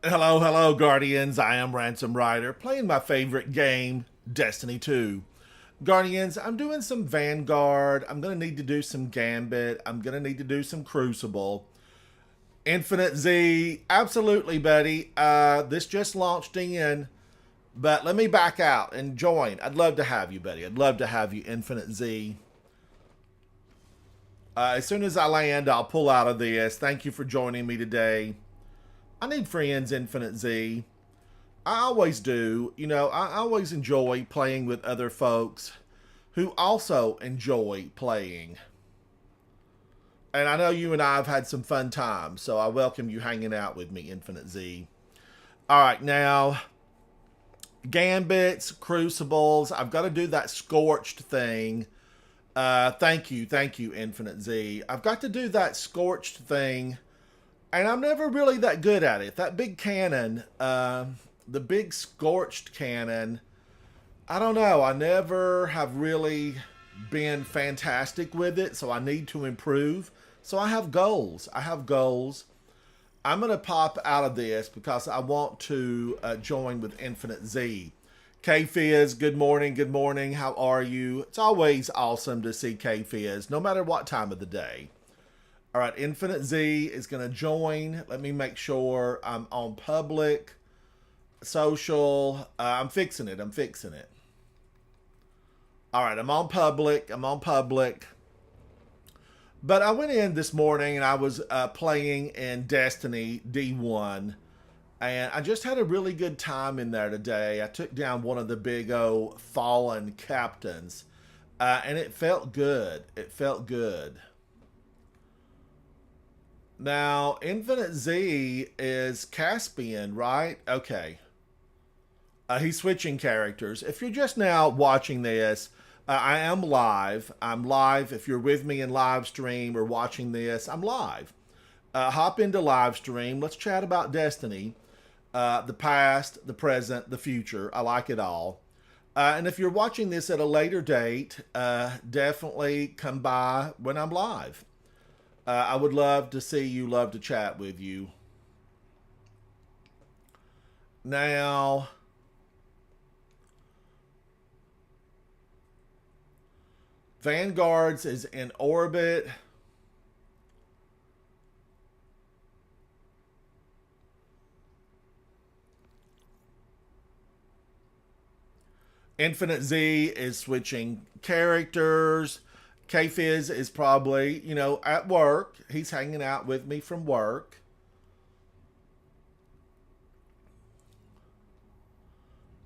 Hello, hello, Guardians. I am Ransom Rider, playing my favorite game, Destiny 2. Guardians, I'm doing some Vanguard. I'm going to need to do some Gambit. I'm going to need to do some Crucible. Infinite Z, absolutely, buddy. This just launched in, but let me back out and join. I'd love to have you, buddy. I'd love to have you, Infinite Z. As soon as I land, I'll pull out of this. Thank you for joining me today. I need friends, Infinite Z. I always do. I always enjoy playing with other folks who also enjoy playing. And I know you and I have had some fun times, so I welcome you hanging out with me, Infinite Z. All right, now, Gambits, Crucibles. I've got to do that Scorched thing. Thank you, Infinite Z. I've got to do that Scorched thing, and I'm never really that good at it. That big cannon, the big Scorched cannon, I don't know. I never have really been fantastic with it, so I need to improve. So I have goals. I'm going to pop out of this because I want to join with Infinite Z. K-Fizz, good morning, good morning. How are you? It's always awesome to see K-Fizz, no matter what time of the day. All right, Infinite Z is going to join. Let me make sure I'm on public, social. I'm fixing it. All right, I'm on public. But I went in this morning and I was playing in Destiny D1. And I just had a really good time in there today. I took down one of the big O fallen captains. And it felt good. Now, Infinite Z is Caspian, right? Okay. He's switching characters. If you're just now watching this, I am live. I'm live. If you're with me in live stream or watching this, I'm live. Hop into live stream. Let's chat about Destiny. The past, the present, the future. I like it all. And if you're watching this at a later date, definitely come by when I'm live. I would love to see you, love to chat with you. Now, Vanguards is in orbit. Infinite Z is switching characters. K-Fizz is probably, at work. He's hanging out with me from work.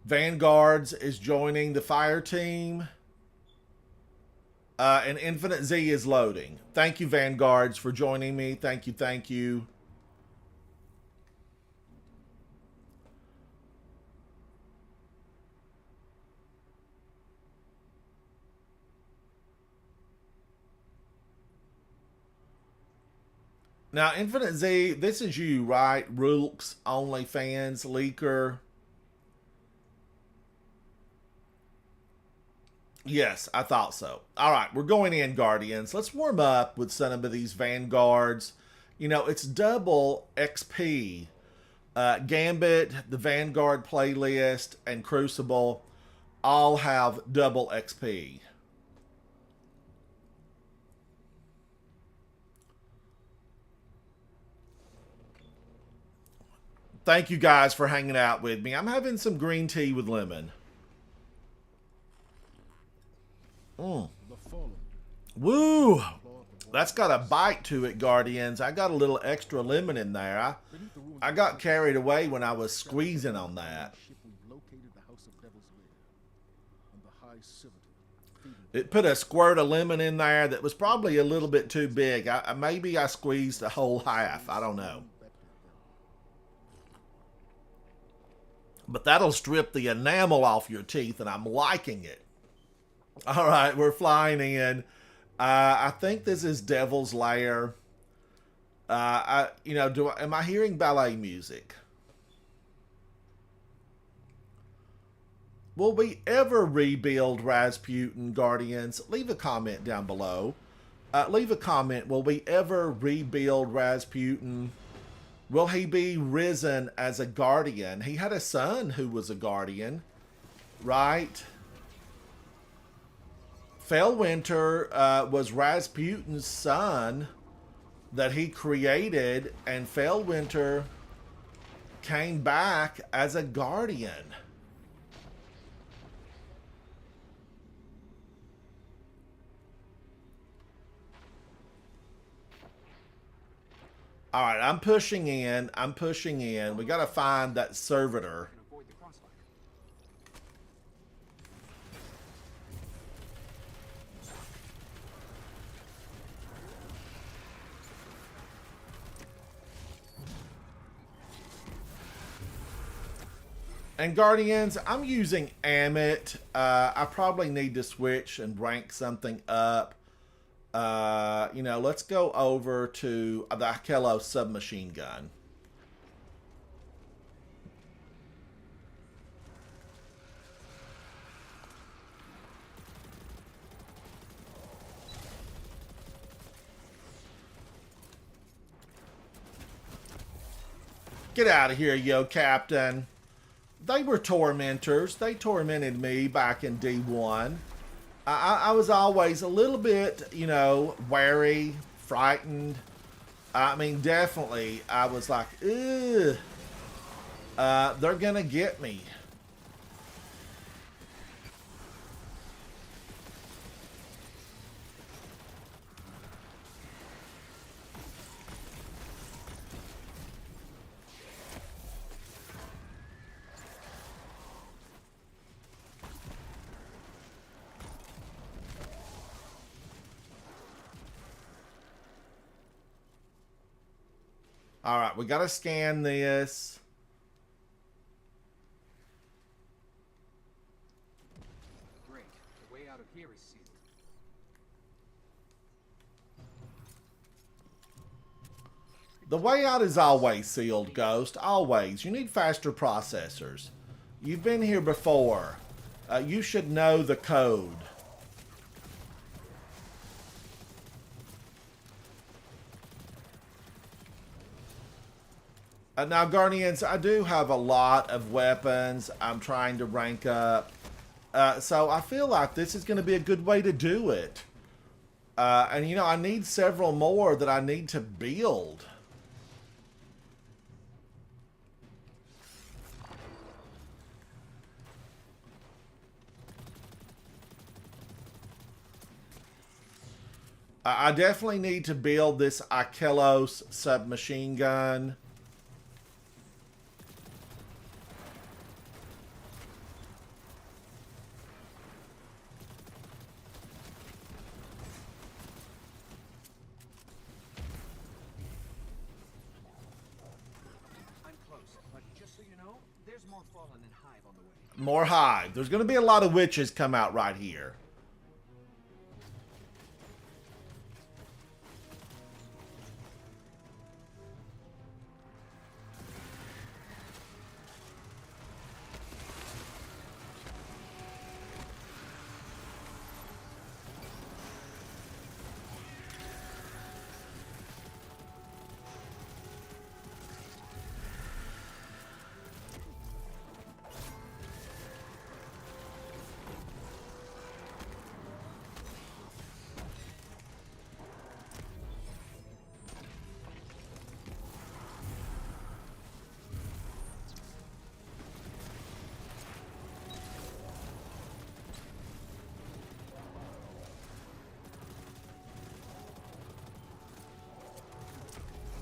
Vanguards is joining the fire team. And Infinite Z is loading. Thank you, Vanguards, for joining me. Thank you. Now, Infinite Z, this is you, right? Rooks, OnlyFans, Leaker. Yes, I thought so. All right, we're going in, Guardians. Let's warm up with some of these Vanguards. It's double XP. Gambit, the Vanguard playlist, and Crucible all have double XP. Thank you guys for hanging out with me. I'm having some green tea with lemon. Mm. Woo! That's got a bite to it, Guardians. I got a little extra lemon in there. I got carried away when I was squeezing on that. It put a squirt of lemon in there that was probably a little bit too big. Maybe I squeezed a whole half. I don't know. But that'll strip the enamel off your teeth, and I'm liking it. All right, we're flying in. I think this is Devil's Lair. Am I hearing ballet music? Will we ever rebuild Rasputin, Guardians? Leave a comment down below. Leave a comment. Will we ever rebuild Rasputin? Will he be risen as a guardian? He had a son who was a guardian, right? Felwinter was Rasputin's son that he created, and Felwinter came back as a guardian. All right, I'm pushing in. I'm pushing in. We got to find that servitor. And Guardians, I'm using Amit. I probably need to switch and rank something up. You know, let's go over to the Akello submachine gun. Get out of here, yo, Captain. They were tormentors. They tormented me back in D1. I was always a little bit, you know, wary, frightened. I mean, definitely, I was like, ugh, they're going to get me. All right, we got to scan this. Great. The way out of here is sealed. The way out is always sealed, Ghost. Always. You need faster processors. You've been here before. You should know the code. Now, Guardians, I do have a lot of weapons I'm trying to rank up. So I feel like this is going to be a good way to do it. And, you know, I need several more that I need to build. I definitely need to build this Akelos submachine gun. More hive. There's going to be a lot of witches come out right here.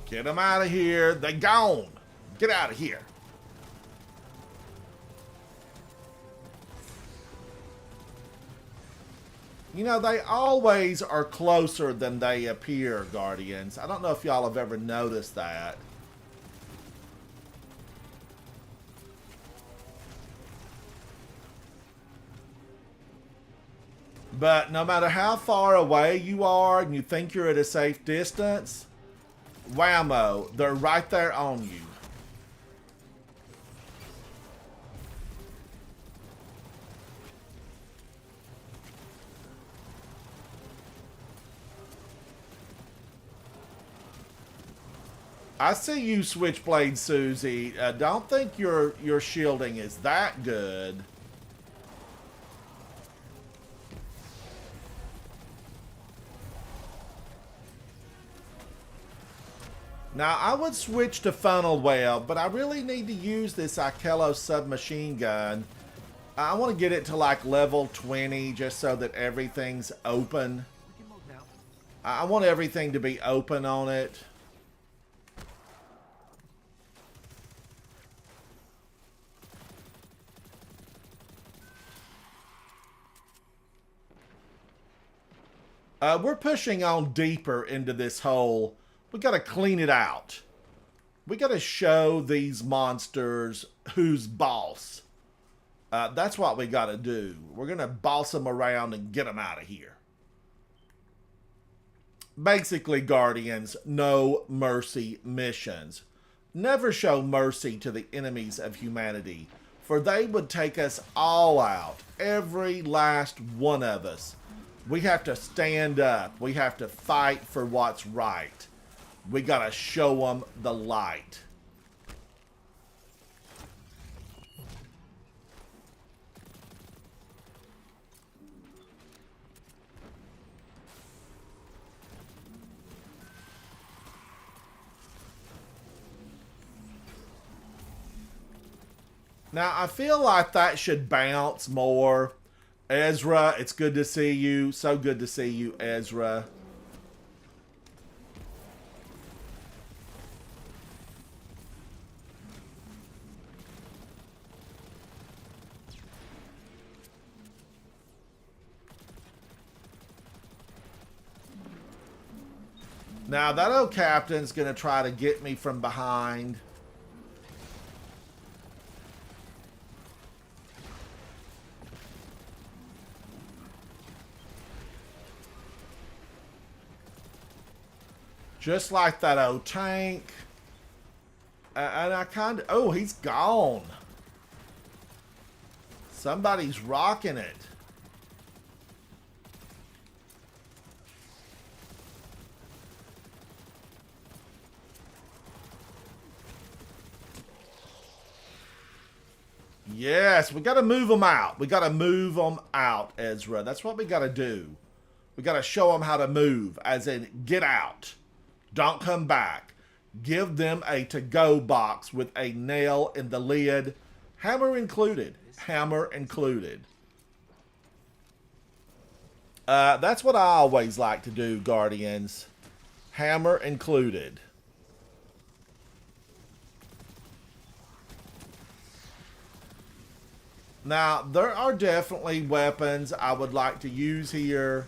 Get them out of here. They gone. Get out of here. You know, they always are closer than they appear, Guardians. I don't know if y'all have ever noticed that. But no matter how far away you are and you think you're at a safe distance, whammo, they're right there on you. I see you, Switchblade Susie. Don't think your shielding is that good. Now, I would switch to funnel web, but I really need to use this Ikelos submachine gun. I want to get it to like level 20 just so that everything's open. We can move now. I want everything to be open on it. We're pushing on deeper into this hole. We got to clean it out. We got to show these monsters who's boss. That's what we got to do. We're going to boss them around and get them out of here. Basically, Guardians, no mercy missions. Never show mercy to the enemies of humanity, for they would take us all out, every last one of us. We have to stand up. We have to fight for what's right. We got to show them the light. Now, I feel like that should bounce more. Ezra, it's good to see you. So good to see you, Ezra. Now, that old captain's going to try to get me from behind. Just like that old tank. And I kind of... Oh, he's gone. Somebody's rocking it. Yes, we got to move them out. We got to move them out, Ezra. That's what we got to do. We got to show them how to move, as in get out. Don't come back. Give them a to-go box with a nail in the lid. Hammer included. Hammer included. That's what I always like to do, Guardians. Hammer included. Now, there are definitely weapons I would like to use here.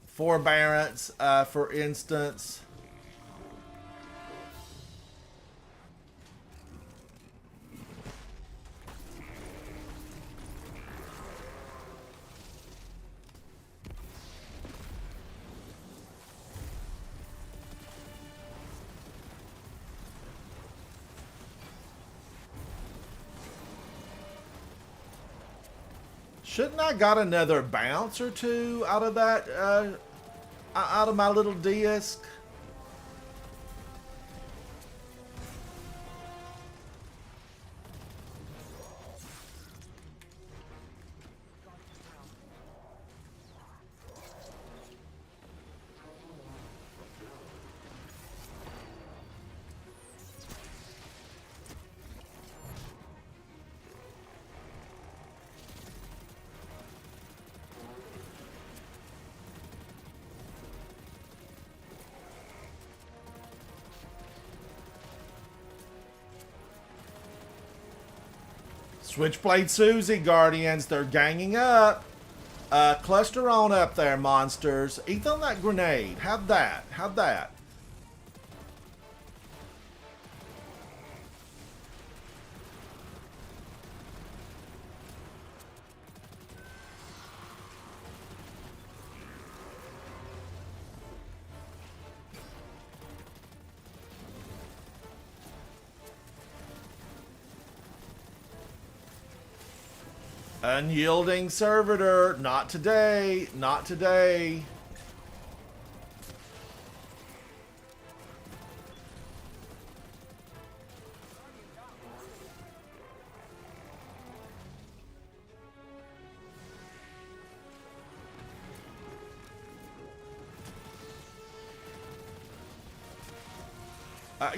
Forbearance, for instance. Shouldn't I got another bounce or two out of that, out of my little disc? Switchblade Susie, Guardians, they're ganging up. Cluster on up there, monsters. Eat on that grenade. Have that. Have that. Unyielding servitor. Not today. Not today.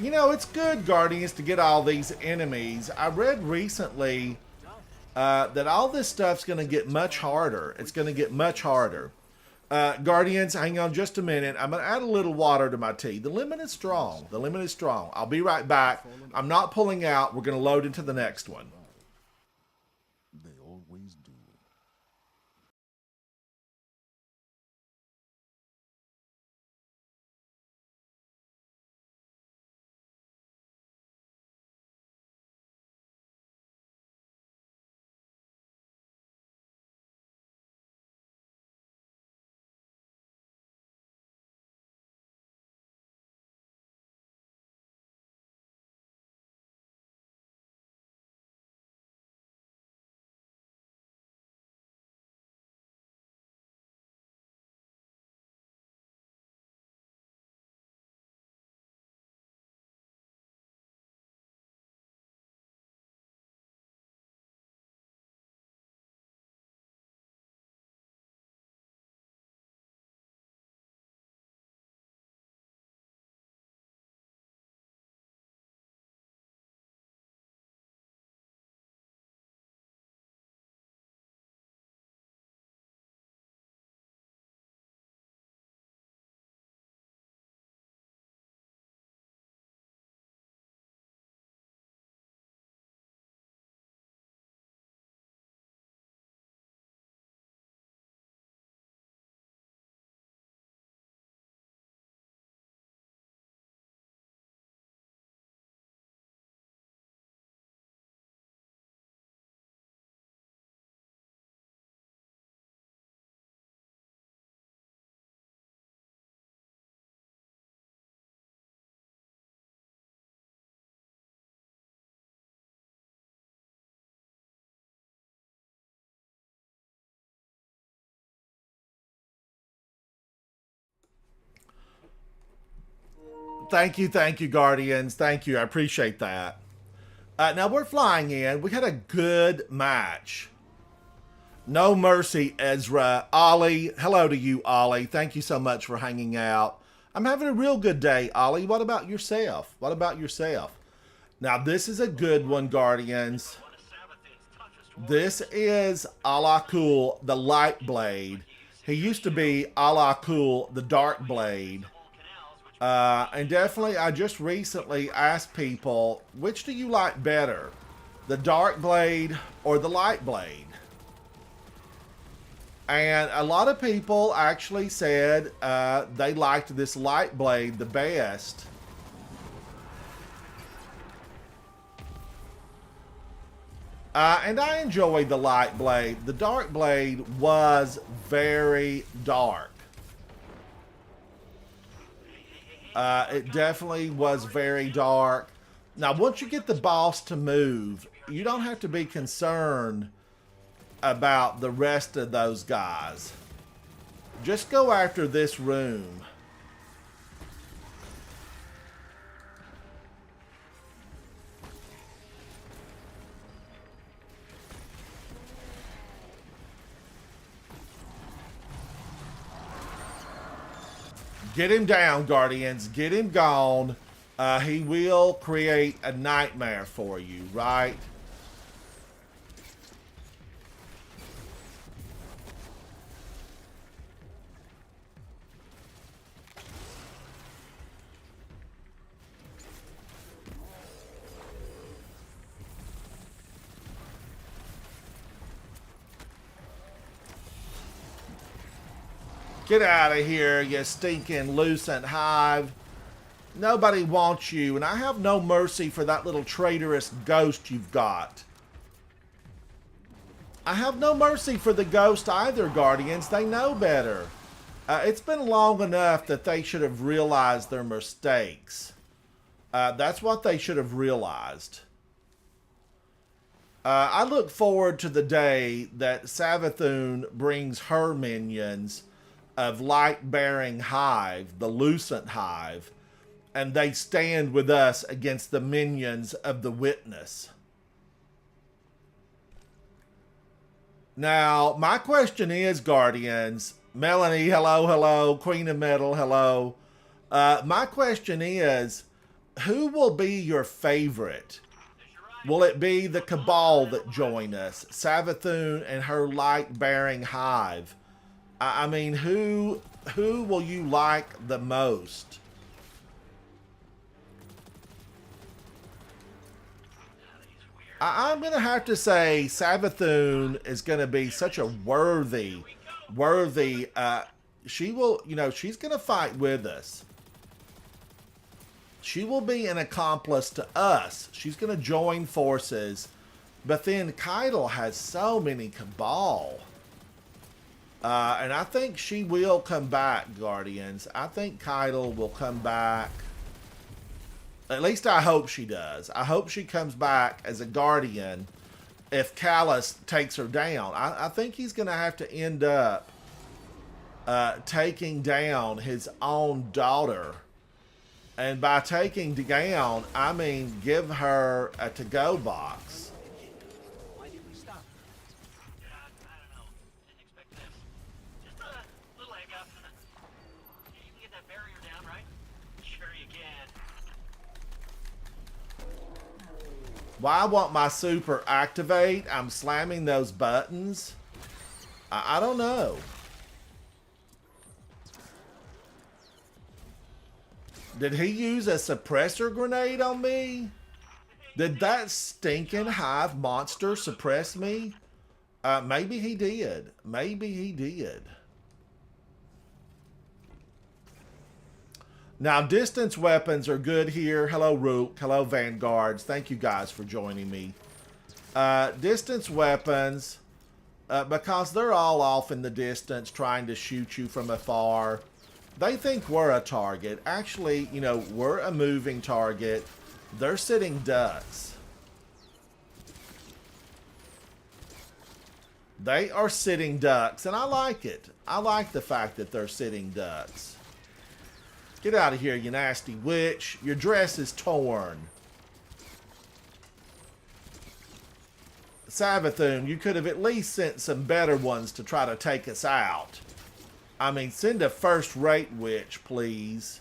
You know, it's good, Guardians, to get all these enemies. I read recently that all this stuff's going to get much harder. It's going to get much harder. Guardians, hang on just a minute. I'm going to add a little water to my tea. The lemon is strong. The lemon is strong. I'll be right back. I'm not pulling out. We're going to load into the next one. They always do. Thank you, Guardians. Thank you. I appreciate that. Now we're flying in. We had a good match. No mercy, Ezra. Ollie, hello to you, Ollie. Thank you so much for hanging out. I'm having a real good day, Ollie. What about yourself? What about yourself? Now, this is a good one, Guardians. This is Alakul, the Light Blade. He used to be Alakul, the Dark Blade. And definitely, I just recently asked people, which do you like better? The Dark Blade or the Light Blade? And a lot of people actually said they liked this Light Blade the best. And I enjoyed the Light Blade. The Dark Blade was very dark. It definitely was very dark. Now, once you get the boss to move, you don't have to be concerned about the rest of those guys. Just go after this room. Get him down, Guardians. Get him gone. He will create a nightmare for you, right? Get out of here, you stinking lucent hive. Nobody wants you, and I have no mercy for that little traitorous ghost you've got. I have no mercy for the ghost either, Guardians. They know better. It's been long enough that they should have realized their mistakes. That's what they should have realized. I look forward to the day that Savathun brings her minions of light-bearing hive, the Lucent hive, and they stand with us against the minions of the Witness. Now, my question is, Guardians, Melanie, hello, hello, Queen of Metal, hello. My question is, who will be your favorite? Will it be the Cabal that join us? Savathun and her light-bearing hive? I mean, who will you like the most? I'm going to have to say Savathun is going to be such a worthy, she will, you know, she's going to fight with us. She will be an accomplice to us. She's going to join forces. But then Keitel has so many Cabal. And I think she will come back, Guardians. I think Keitel will come back. At least I hope she does. I hope she comes back as a Guardian if Callus takes her down. I think he's going to have to end up taking down his own daughter. And by taking down, I mean give her a to-go box. Why did we stop? I don't know. Didn't expect this. Just a little egg up. You can get that barrier down, right? Sure you can. Why won't my super activate? I'm slamming those buttons. I don't know. Did he use a suppressor grenade on me? Did that stinking hive monster suppress me? Maybe he did. Maybe he did. Now, distance weapons are good here. Hello, Rook. Hello, Vanguards. Thank you guys for joining me. Distance weapons, because they're all off in the distance trying to shoot you from afar. They think we're a target. Actually, you know, we're a moving target. They're sitting ducks. They are sitting ducks, and I like it. I like the fact that they're sitting ducks. Get out of here, you nasty witch. Your dress is torn. Savathun, you could have at least sent some better ones to try to take us out. I mean, send a first-rate witch, please.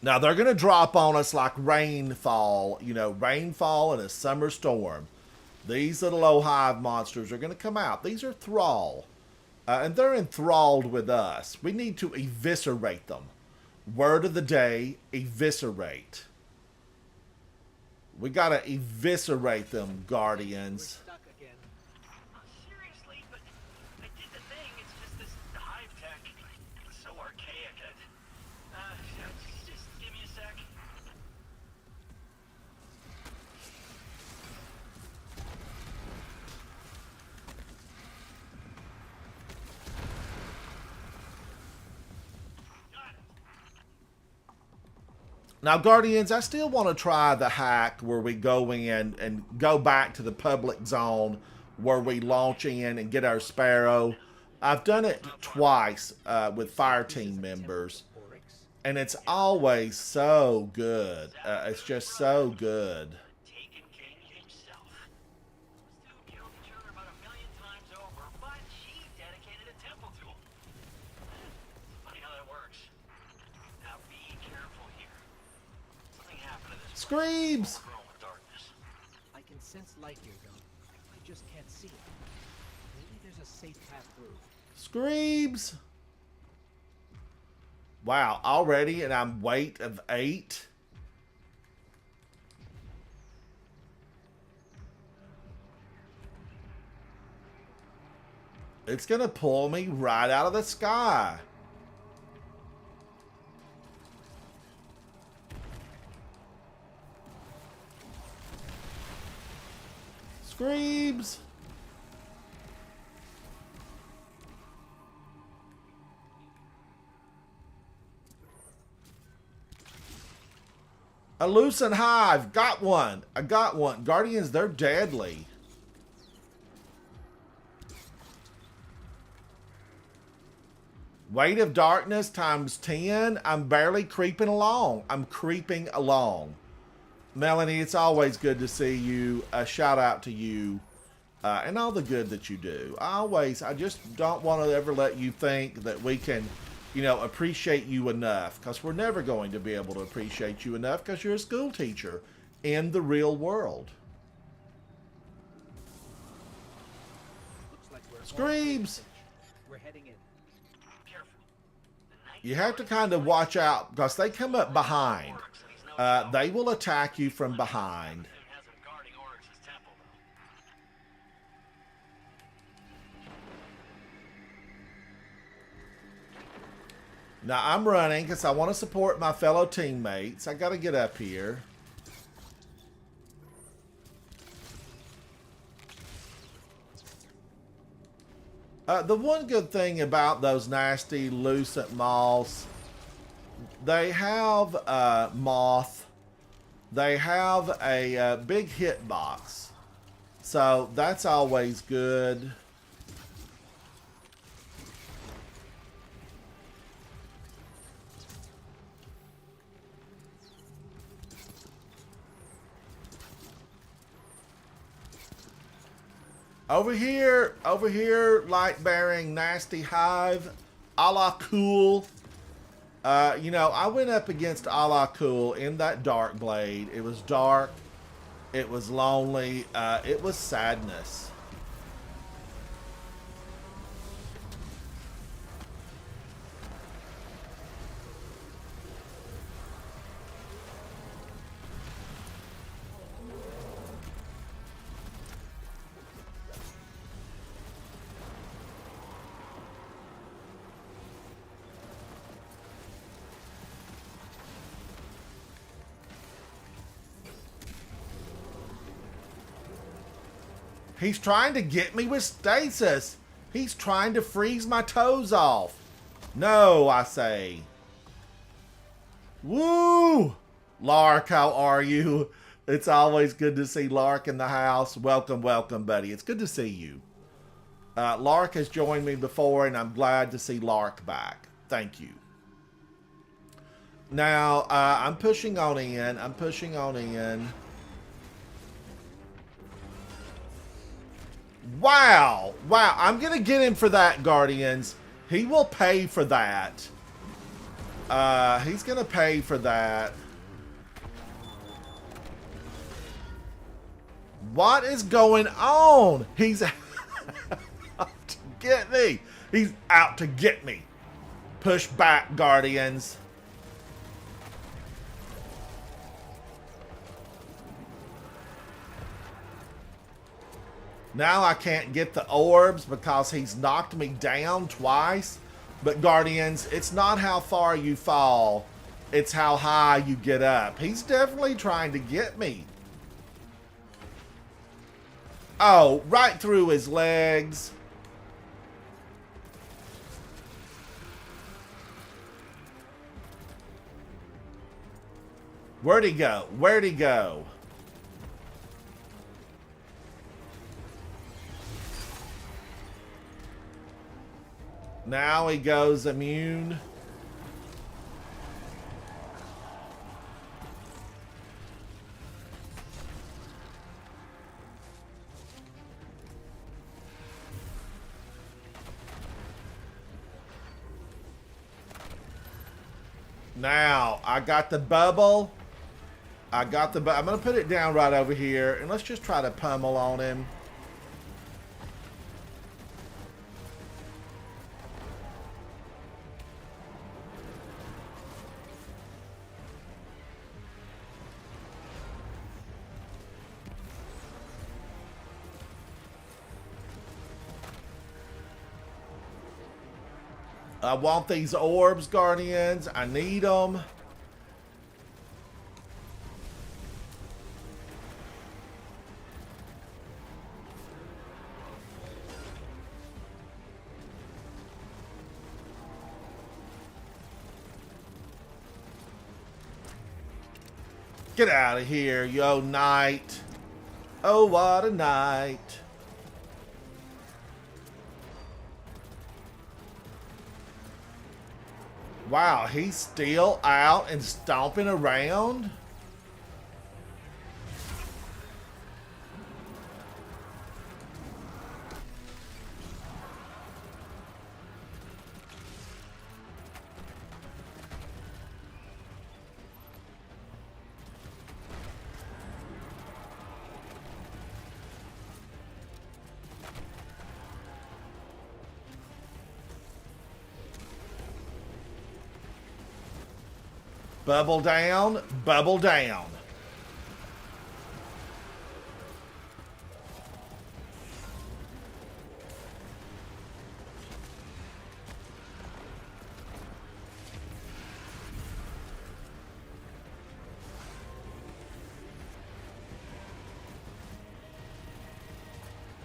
Now, they're going to drop on us like rainfall. You know, rainfall in a summer storm. These little old hive monsters are going to come out. These are Thrall. And they're enthralled with us. We need to eviscerate them. Word of the day, eviscerate. We gotta eviscerate them, Guardians. Stuck again. Seriously, but I did the thing. It's just this hive tech. It's so archaic. Just give me a sec. Now, Guardians, I still want to try the hack where we go in and go back to the public zone where we launch in and get our Sparrow. I've done it twice with fire team members, and it's always so good. It's just so good. Taken King himself. Those two killed each other about 1,000,000 times over, but she dedicated a temple to him. Funny how that works. Now be careful here. Something happened to this Screams! overgrown with darkness. I can sense light here, though. I just can't see it. Maybe there's a safe path through. Screams! Wow, already, and I'm weight of 8. It's gonna pull me right out of the sky. Screams! A loosened hive. Got one. I got one. Guardians, they're deadly. Weight of darkness times 10. I'm barely creeping along. I'm creeping along. Melanie, it's always good to see you. A shout out to you. and all the good that you do. I just don't want to ever let you think that we can, you know, appreciate you enough, because we're never going to be able to appreciate you enough, because you're a school teacher in the real world. Looks like we're Screams! We're heading in. Careful. The night You have to kind of watch out, because they come up behind. They will attack you from behind. has him guarding Oryx's temple, though. Now, I'm running because I want to support my fellow teammates. I got to get up here. The one good thing about those nasty lucent moths, they have moth. They have a big hitbox. So that's always good. Over here, light-bearing nasty hive, a la cool. You know, I went up against a la cool in that dark blade. It was dark. It was lonely. It was sadness. He's trying to get me with stasis. He's trying to freeze my toes off. No, I say. Woo! Lark, how are you? It's always good to see Lark in the house. Welcome, welcome, buddy. It's good to see you. Lark has joined me before, and I'm glad to see Lark back. Thank you. Now, I'm pushing on in. I'm pushing on in. Wow. Wow. I'm going to get him for that, Guardians. He will pay for that. He's going to pay for that. What is going on? He's out to get me. He's out to get me. Push back, Guardians. Now I can't get the orbs because he's knocked me down twice. But Guardians, it's not how far you fall. It's how high you get up. He's definitely trying to get me. Oh, right through his legs. Where'd he go? Where'd he go? Now he goes immune. Now, I got the bubble. I'm going to put it down right over here, and let's just try to pummel on him. I want these orbs, Guardians. I need them. Get out of here, yo knight. Oh, what a night. Wow, he's still out and stomping around? Bubble down, bubble down.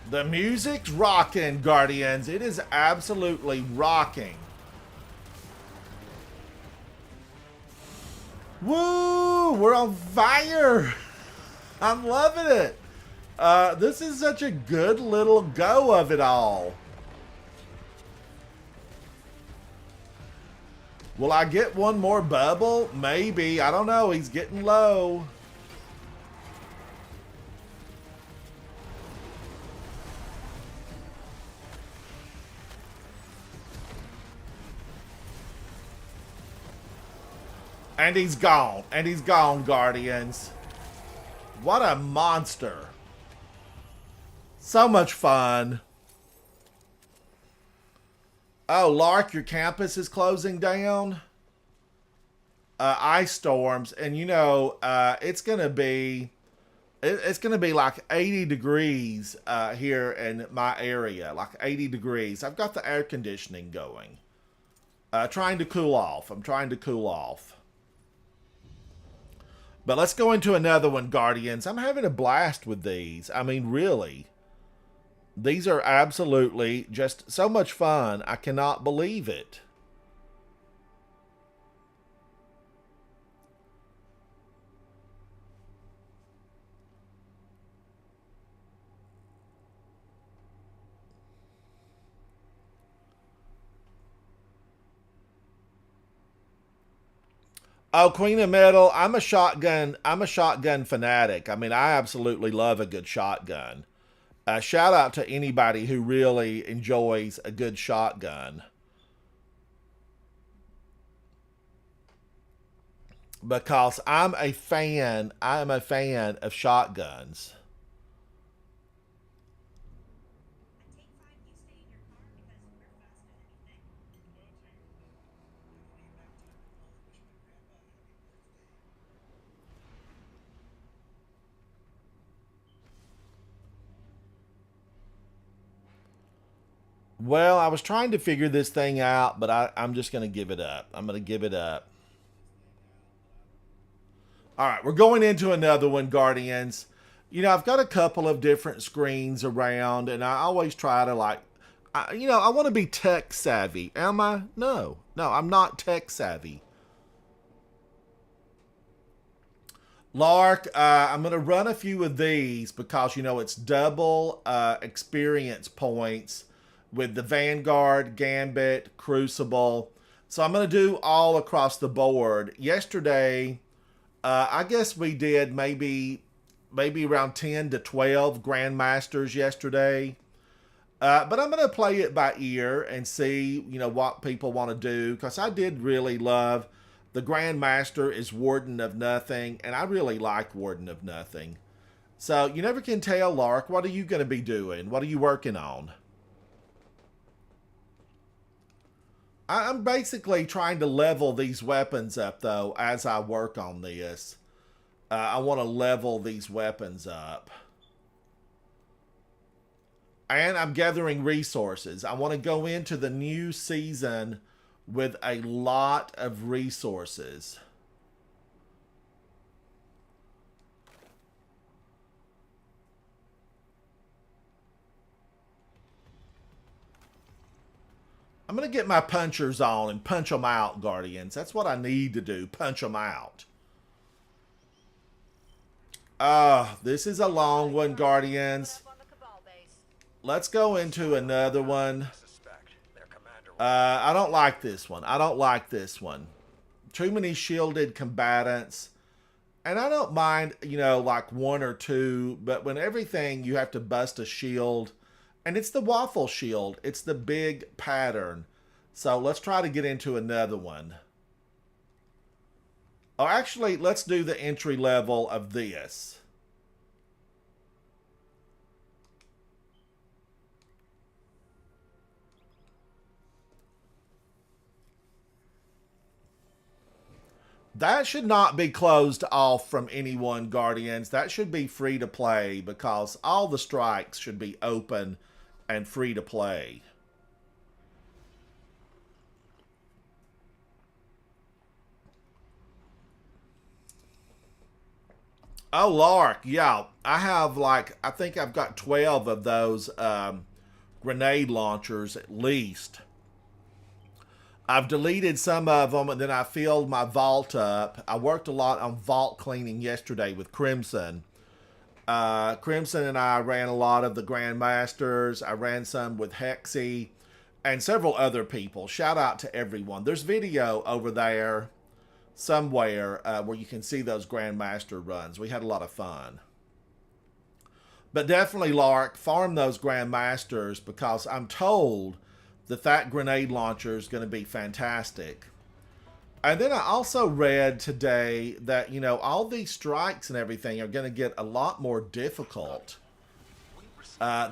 The music's rocking, Guardians. It is absolutely rocking. Woo! We're on fire! I'm loving it. This is such a good little go of it all. Will I get one more bubble? Maybe. I don't know. He's getting low. And he's gone. And he's gone, Guardians. What a monster. So much fun. Oh, Lark, your campus is closing down. Ice storms. And, you know, it's going to be like 80 degrees here in my area. Like 80 degrees. I've got the air conditioning going. Trying to cool off. I'm trying to cool off. But let's go into another one, Guardians. I'm having a blast with these. I mean, really. These are absolutely just so much fun. I cannot believe it. Oh, Queen of Metal, I'm a shotgun fanatic. I mean, I absolutely love a good shotgun. Shout out to anybody who really enjoys a good shotgun. Because I'm a fan of shotguns. Well, I was trying to figure this thing out, but I'm just going to give it up. I'm going to give it up. All right, we're going into another one, Guardians. You know, I've got a couple of different screens around, and I always try to, like, I want to be tech savvy. Am I? No, I'm not tech savvy. Lark, I'm going to run a few of these because, you know, it's double experience points with the Vanguard, Gambit, Crucible. So I'm going to do all across the board. Yesterday, I guess we did maybe around 10 to 12 Grandmasters yesterday. But I'm going to play it by ear and see, you know, what people want to do. Because I did really love the Grandmaster is Warden of Nothing. And I really like Warden of Nothing. So you never can tell, Lark. What are you going to be doing? What are you working on? I'm basically trying to level these weapons up, though, as I work on this. I want to level these weapons up. And I'm gathering resources. I want to go into the new season with a lot of resources. I'm going to get my punchers on and punch them out, Guardians. That's what I need to do. Punch them out. This is a long one, Guardians. Let's go into another one. I don't like this one. I don't like this one. Too many shielded combatants. And I don't mind, you know, like one or two. But when everything, you have to bust a shield. And it's the waffle shield. It's the big pattern. So let's try to get into another one. Oh, actually, let's do the entry level of this. That should not be closed off from anyone, Guardians. That should be free to play because all the strikes should be open and free to play. Oh, Lark, yeah. I have I think I've got 12 of those grenade launchers at least. I've deleted some of them, and then I filled my vault up. I worked a lot on vault cleaning yesterday with Crimson. Crimson and I ran a lot of the Grandmasters. I ran some with Hexy and several other people. Shout out to everyone. There's video over there somewhere where you can see those Grandmaster runs. We had a lot of fun. But definitely, Lark, farm those Grandmasters because I'm told that grenade launcher is going to be fantastic. And then I also read today that, you know, all these strikes and everything are going to get a lot more difficult.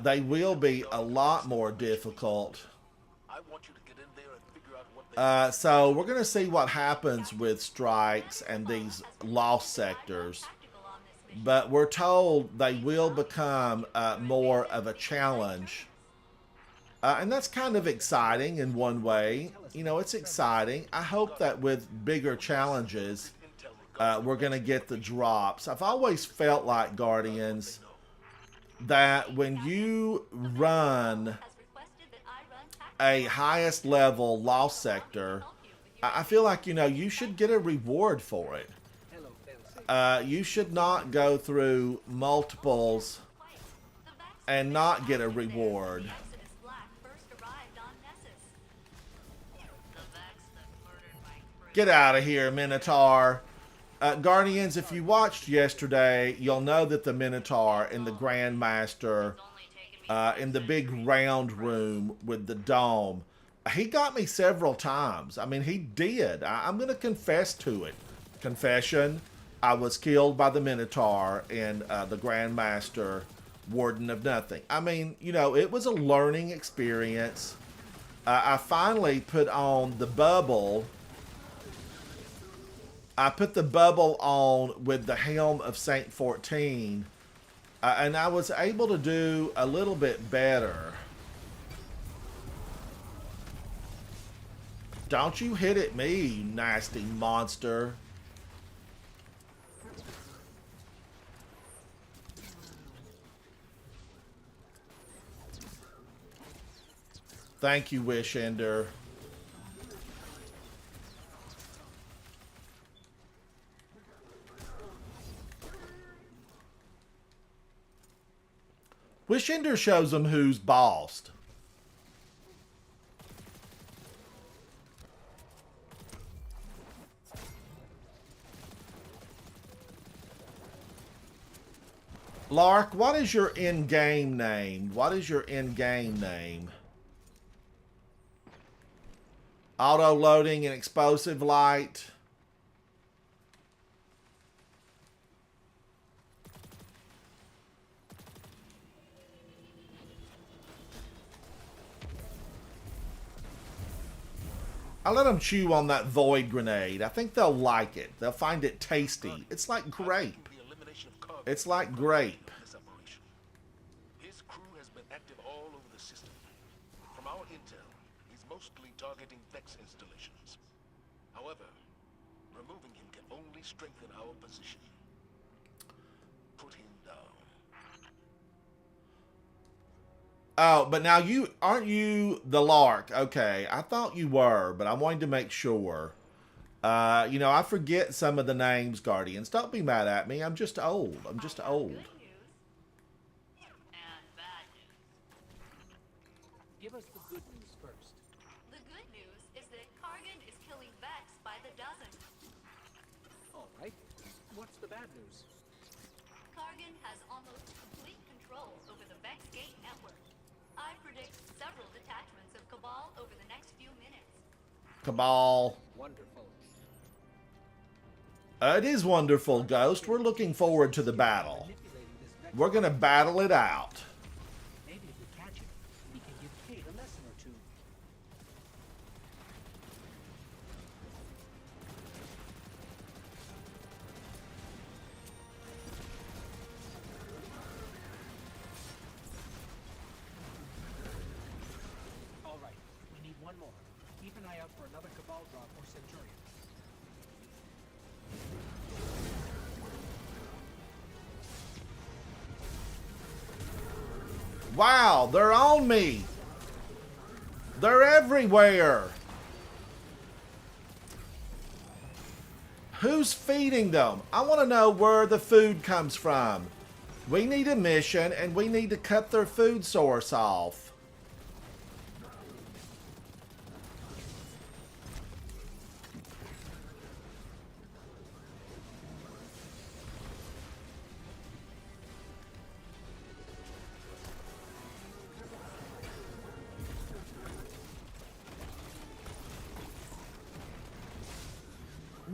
They will be a lot more difficult. So we're going to see what happens with strikes and these lost sectors. But we're told they will become more of a challenge. And that's kind of exciting in one way. You know, it's exciting. I hope that with bigger challenges, we're going to get the drops. I've always felt like, Guardians, that when you run a highest level lost sector, I feel like, you know, you should get a reward for it. You should not go through multiples and not get a reward. Get out of here, Minotaur. Guardians, if you watched yesterday, you'll know that the Minotaur in the Grandmaster, in the big round room with the dome, he got me several times. I mean, he did. I'm going to confess to it. Confession, I was killed by the Minotaur in the Grandmaster Warden of Nothing. I mean, you know, it was a learning experience. I finally put on the bubble. I put the bubble on with the Helm of Saint 14, and I was able to do a little bit better. Don't you hit at me, you nasty monster. Thank you, Wishender. Wishender shows them who's bossed. Lark, what is your in-game name? What is your in-game name? Auto-loading and explosive light. I let them chew on that void grenade. I think they'll like it. They'll find it tasty. It's like grape. It's like grape. His crew has been active all over the system. From our intel, he's mostly targeting Vex installations. However, removing him can only strengthen our position. Put him down. Oh, but now aren't you the Lark? Okay, I thought you were, but I wanted to make sure. You know, I forget some of the names, Guardians. Don't be mad at me. I'm just old. I'm just old. Give us the good news first. The good news is that Kargan is killing Vex by the dozen. All right. What's the bad news? Kargan has almost complete control over the Vex Gate network. I predict several detachments of Cabal over the next few minutes. Cabal. Wonderful. It is wonderful, Ghost. We're looking forward to the battle. We're going to battle it out. Maybe if we catch him, he can give Kate a lesson or two. Valguard or Centurion. Wow, they're on me. They're everywhere. Who's feeding them? I want to know where the food comes from. We need a mission, and we need to cut their food source off.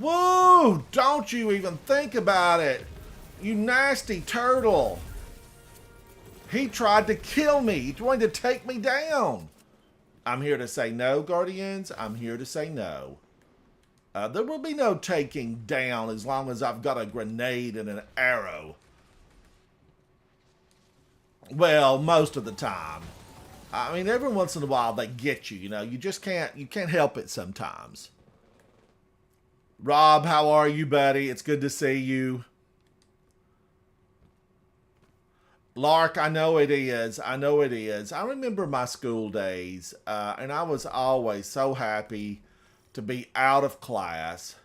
Whoa! Don't you even think about it. You nasty turtle. He tried to kill me. He tried to take me down. I'm here to say no, Guardians. I'm here to say no. There will be no taking down as long as I've got a grenade and an arrow. Well, most of the time. I mean, every once in a while they get you, you know. You just can't help it sometimes. Rob, how are you, buddy? It's good to see you. Lark, I know it is. I know it is. I remember my school days, and I was always so happy to be out of class.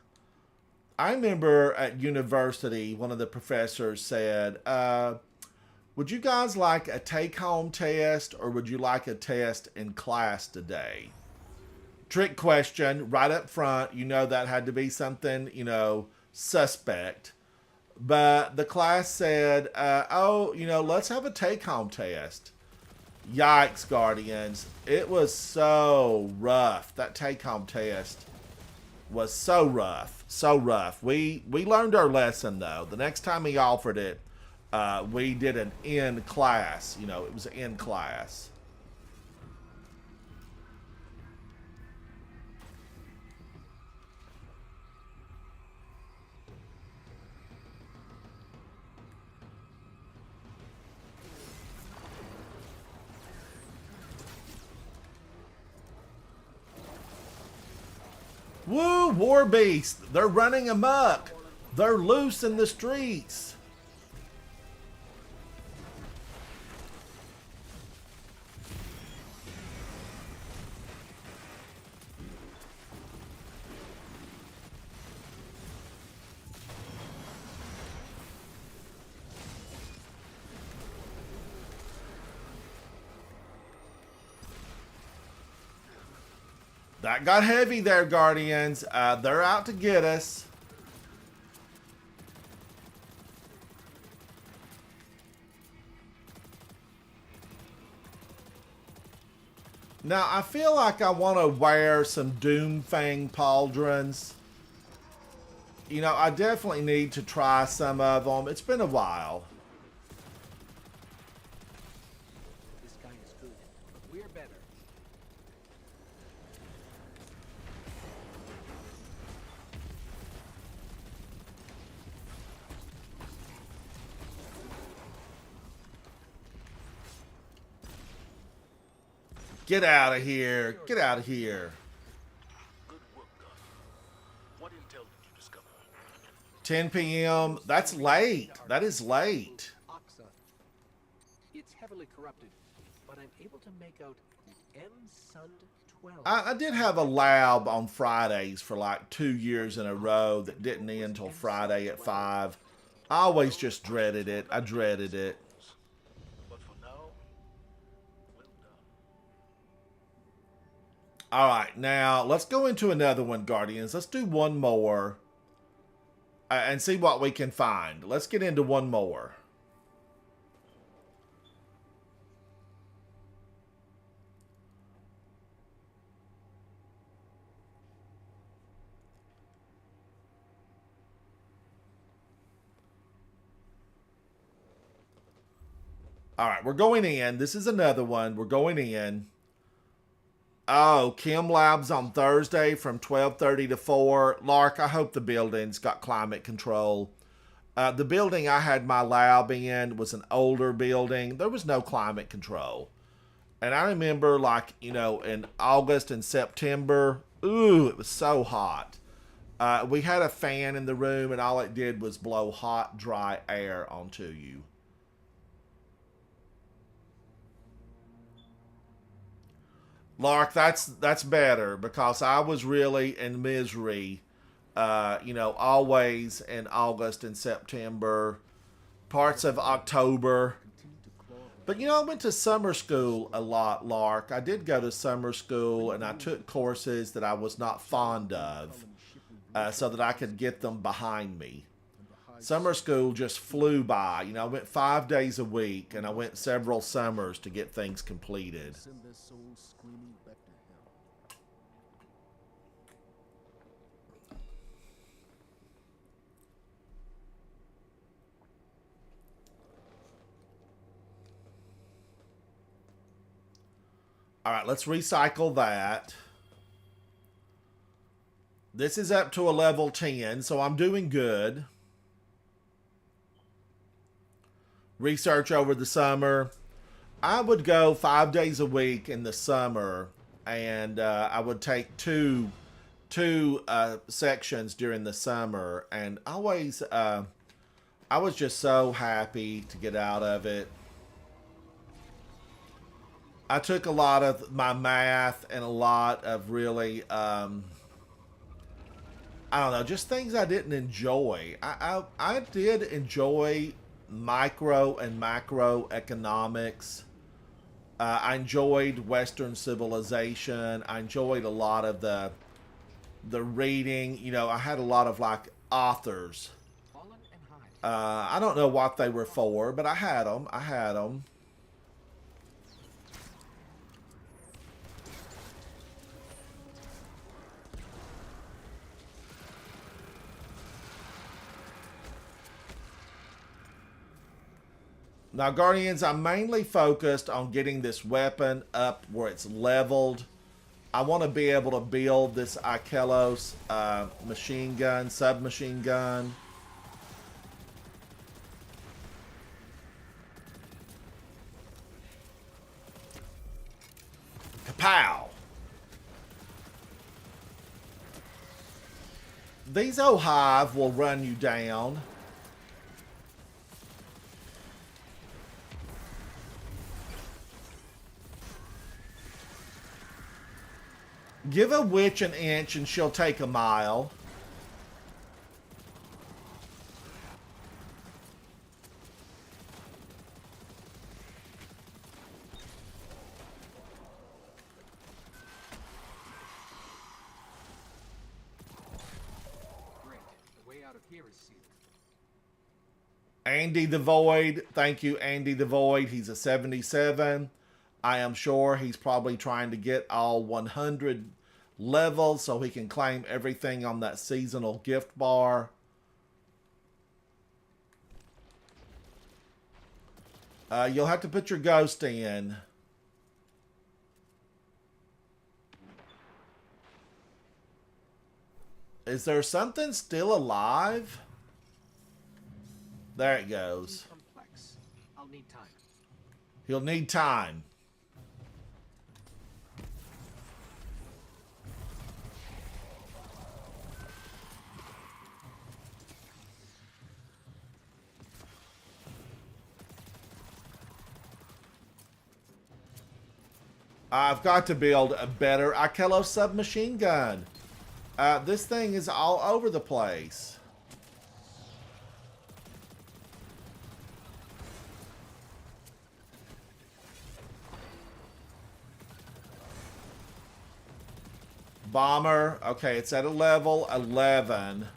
I remember at university, one of the professors said, would you guys like a take-home test, or would you like a test in class today? Trick question, right up front. You know that had to be something, you know, suspect. But the class said, oh, you know, let's have a take-home test. Yikes, Guardians. It was so rough. That take-home test was so rough. So rough. We learned our lesson, though. The next time he offered it, we did an in class. You know, it was in class. Woo, war beasts. They're running amok. They're loose in the streets. That got heavy there, Guardians. They're out to get us. Now, I feel like I want to wear some Doomfang pauldrons. You know, I definitely need to try some of them. It's been a while. This guy is good, but we're better. Get out of here. Get out of here. Good work, Gunner. What intel did you discover? 10 p.m. That's late. That is late. Oxa. It's heavily corrupted, but I'm able to make out the M-Sund 12. I did have a lab on Fridays for like 2 years in a row that didn't end until Friday at 5. I always just dreaded it. I dreaded it. But for now, well done. All right, now let's go into another one, Guardians. Let's do one more and see what we can find. Let's get into one more. All right, we're going in. This is another one. We're going in. Oh, Chem Labs on Thursday from 12:30 to 4. Lark, I hope the building's got climate control. The building I had my lab in was an older building. There was no climate control. And I remember, like, you know, in August and September, Ooh, it was so hot. We had a fan in the room, and all it did was blow hot, dry air onto you. Lark, that's better, because I was really in misery, always in August and September, parts of October. But I went to summer school a lot, Lark. I did go to summer school, and I took courses that I was not fond of, so that I could get them behind me. Summer school just flew by. I went 5 days a week, and I went several summers to get things completed. Send their souls screaming back to hell. All right, let's recycle that. This is up to a level 10, so I'm doing good. Research over the summer. I would go 5 days a week in the summer, and I would take two sections during the summer, and always I was just so happy to get out of it. I took a lot of my math and a lot of really I don't know, just things I didn't enjoy. I did enjoy micro and macro economics. I enjoyed Western civilization. I enjoyed a lot of the reading. I had a lot of authors. I don't know what they were for, but I had them. Now, Guardians, I'm mainly focused on getting this weapon up where it's leveled. I want to be able to build this Ikelos machine gun, submachine gun. Kapow! These Ohive will run you down. Give a witch an inch and she'll take a mile. Great. The way out of here is sealed. Andy the Void. Thank you, Andy the Void. He's a 77. I am sure he's probably trying to get all 100 levels so he can claim everything on that seasonal gift bar. You'll have to put your ghost in. Is there something still alive? There it goes. Complex. I'll need time. He'll need time. I've got to build a better Ikelos submachine gun. This thing is all over the place. Bomber. Okay, it's at a level 11.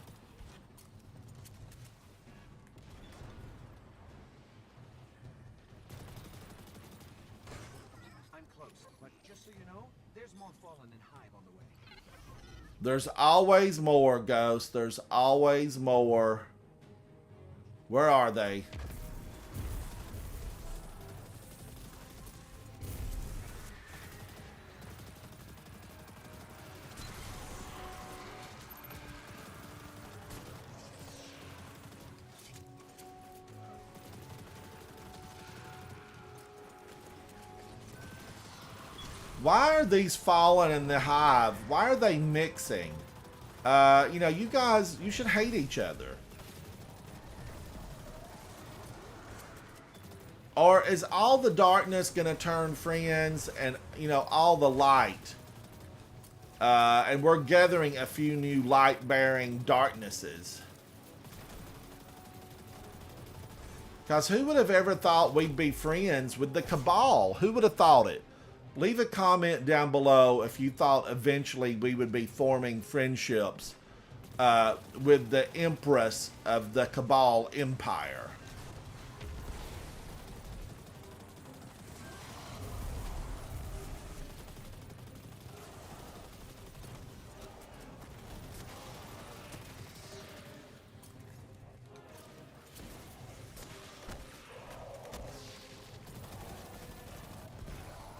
There's always more, Ghost. There's always more. Where are they? Why are these fallen in the hive? Why are they mixing? You know, you guys, you should hate each other. Or is all the darkness going to turn friends and, you know, all the light? And we're gathering a few new light-bearing darknesses. Because who would have ever thought we'd be friends with the Cabal? Who would have thought it? Leave a comment down below if you thought eventually we would be forming friendships with the Empress of the Cabal Empire.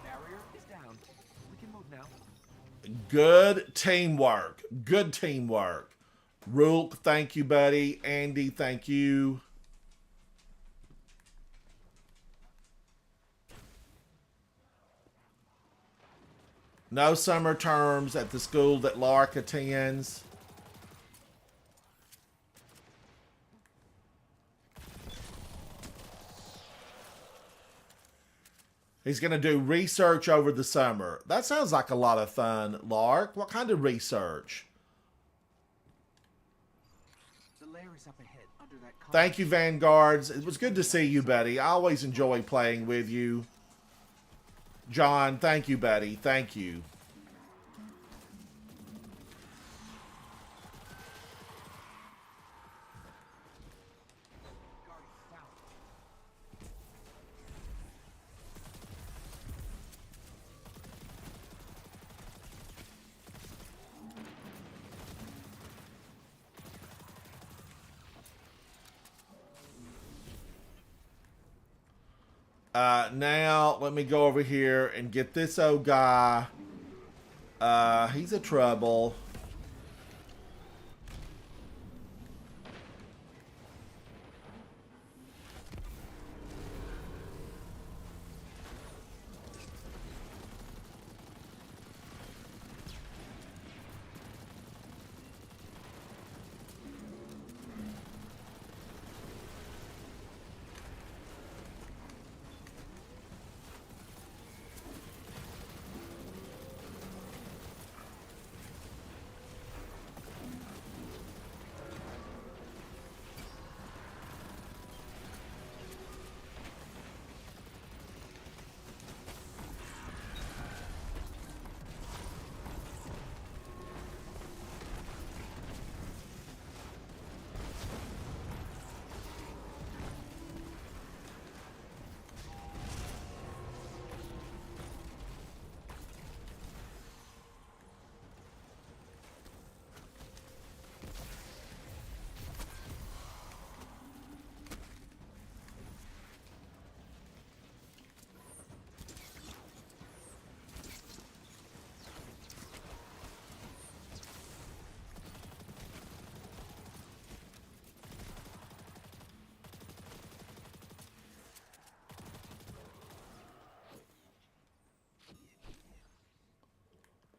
Barrier is down. We can move now. Good teamwork. Good teamwork. Rook, thank you, buddy. Andy, thank you. No summer terms at the school that Lark attends. He's going to do research over the summer. That sounds like a lot of fun, Lark. What kind of research? The lair is up ahead under that. Thank you, Vanguards. It was good to see you, buddy. I always enjoy playing with you. John, thank you, buddy. Thank you. Now, let me go over here and get this old guy. He's a trouble.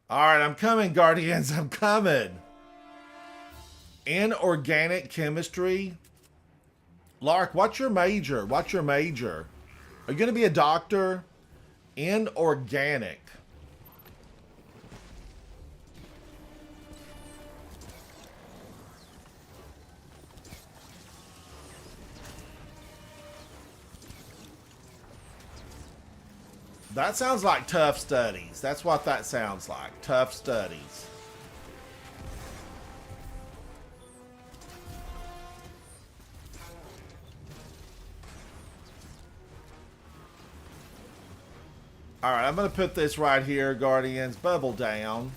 All right, I'm coming, Guardians. I'm coming. Inorganic chemistry. Lark, what's your major? What's your major? Are you going to be a doctor? Inorganic. That sounds like tough studies. That's what that sounds like. Tough studies. All right, I'm going to put this right here, Guardians. Bubble down.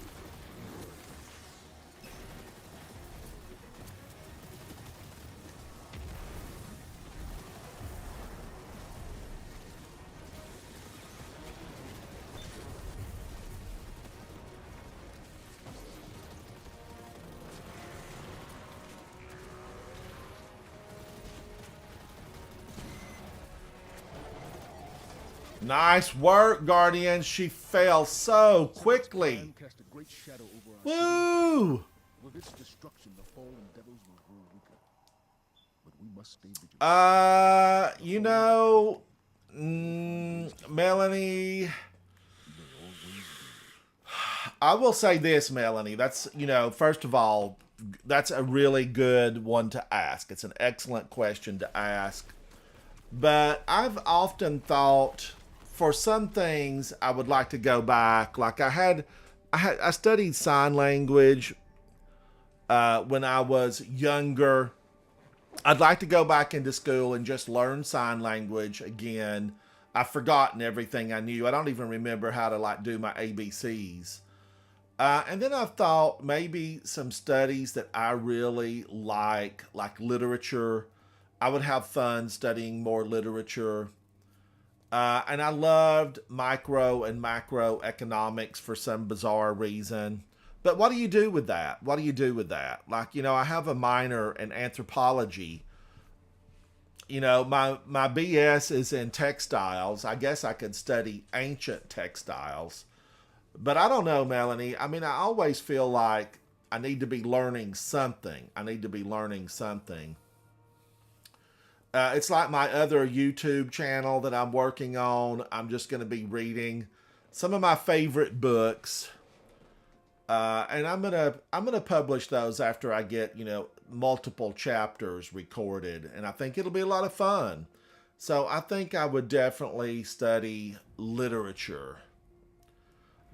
Nice work, Guardians. She fell so quickly. Time cast a great shadow over our Woo! With its destruction, the fallen devils will grow weaker. But we must stay vigilant. You know, Melanie, I will say this, Melanie. That's, you know, first of all, that's a really good one to ask. It's an excellent question to ask. But I've often thought for some things I would like to go back. Like I studied sign language when I was younger. I'd like to go back into school and just learn sign language again. I've forgotten everything I knew. I don't even remember how to like do my ABCs. And then I've thought maybe some studies that I really like literature. I would have fun studying more literature. And I loved micro and macro economics for some bizarre reason. But what do you do with that? What do you do with that? Like, you know, I have a minor in anthropology. You know, my BS is in textiles. I guess I could study ancient textiles. But I don't know, Melanie. I mean, I always feel like I need to be learning something. It's like my other YouTube channel that I'm working on. I'm just going to be reading some of my favorite books. And I'm gonna publish those after I get, you know, multiple chapters recorded. And I think it'll be a lot of fun. So I think I would definitely study literature.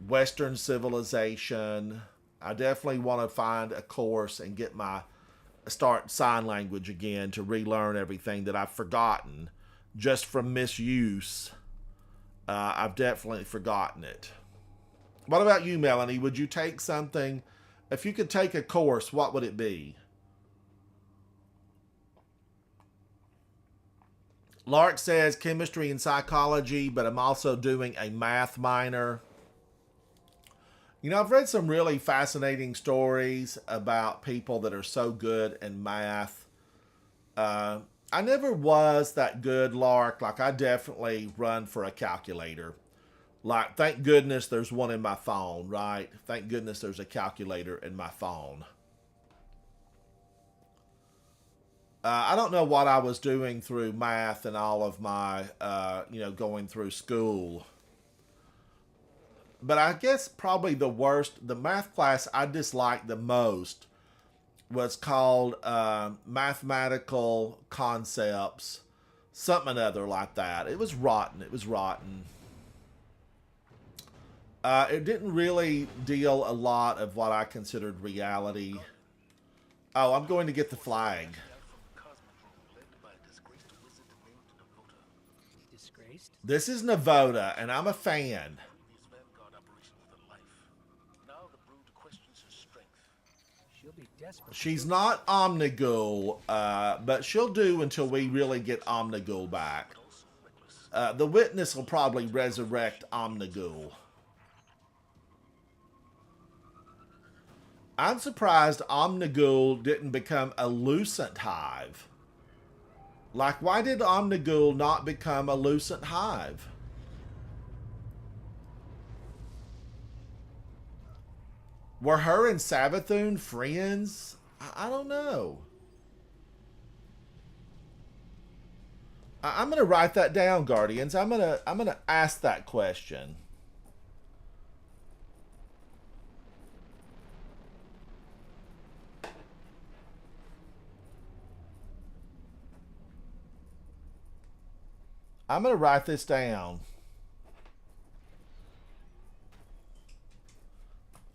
Western civilization. I definitely want to find a course and start sign language again to relearn everything that I've forgotten just from misuse. I've definitely forgotten it. What about you, Melanie? Would you take something? If you could take a course, what would it be? Lark says chemistry and psychology, but I'm also doing a math minor. You know, I've read some really fascinating stories about people that are so good in math. I never was that good, Lark. Like, I definitely run for a calculator. Like, thank goodness there's one in my phone, right? Thank goodness there's a calculator in my phone. I don't know what I was doing through math and all of my, you know, going through school. But I guess probably the math class I disliked the most was called Mathematical Concepts, something or other like that. It was rotten. It didn't really deal a lot of what I considered reality. Oh, I'm going to get the flag. Disgraced? This is Navoda, and I'm a fan. These Vanguard operations with a life. Now the brood questions her strength. She'll be desperate. She's not Omnigul, but she'll do until we really get Omnigul back. The Witness will probably resurrect Omnigul. I'm surprised Omnigul didn't become a Lucent Hive. Like, why did Omnigul not become a Lucent Hive? Were her and Savathun friends? I don't know. I'm gonna write that down, Guardians. I'm gonna ask that question. I'm going to write this down.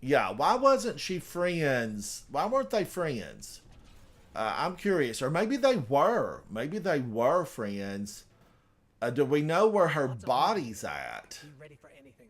Yeah, why wasn't she friends? Why weren't they friends? I'm curious. Or maybe they were. Maybe they were friends. Do we know where her body's at? Be ready for anything.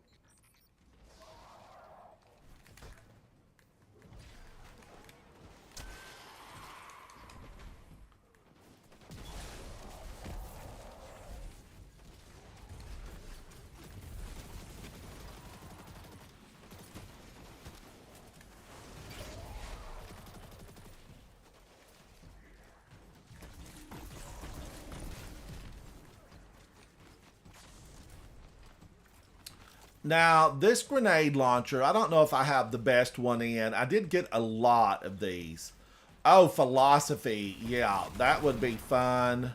Now, this grenade launcher, I don't know if I have the best one in. I did get a lot of these. Oh, philosophy. Yeah, that would be fun.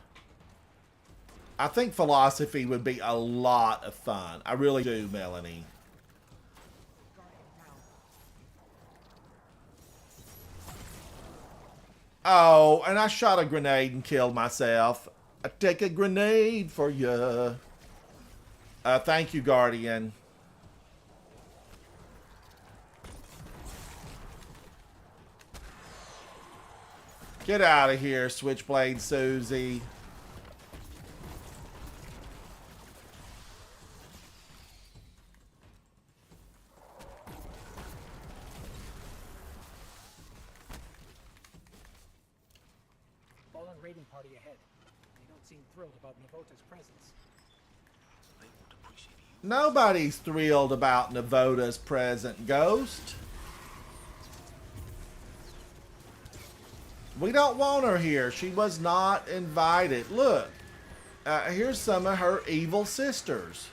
I think philosophy would be a lot of fun. I really do, Melanie. Oh, and I shot a grenade and killed myself. I take a grenade for you. Thank you, Guardian. Get out of here, Switchblade Susie. Fallen raiding party ahead. They don't seem thrilled about Navota's presence. They won't appreciate you. Nobody's thrilled about Navota's present, Ghost. We don't want her here. She was not invited. Look, here's some of her evil sisters.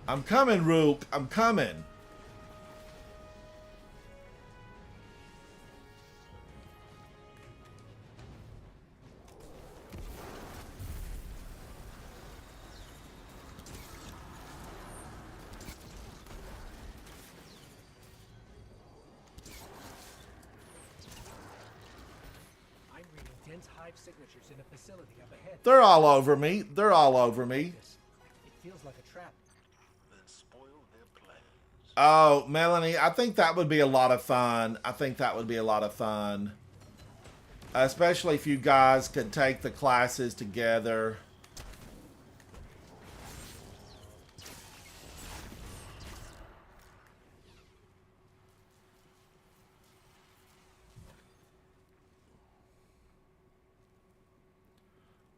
I'm coming, Rook. I'm coming. I'm reading dense hive signatures in a facility up ahead. They're all over me. They're all over me. It feels like a trap. Then spoil their plans. Oh, Melanie, I think that would be a lot of fun. I think that would be a lot of fun. Especially if you guys could take the classes together.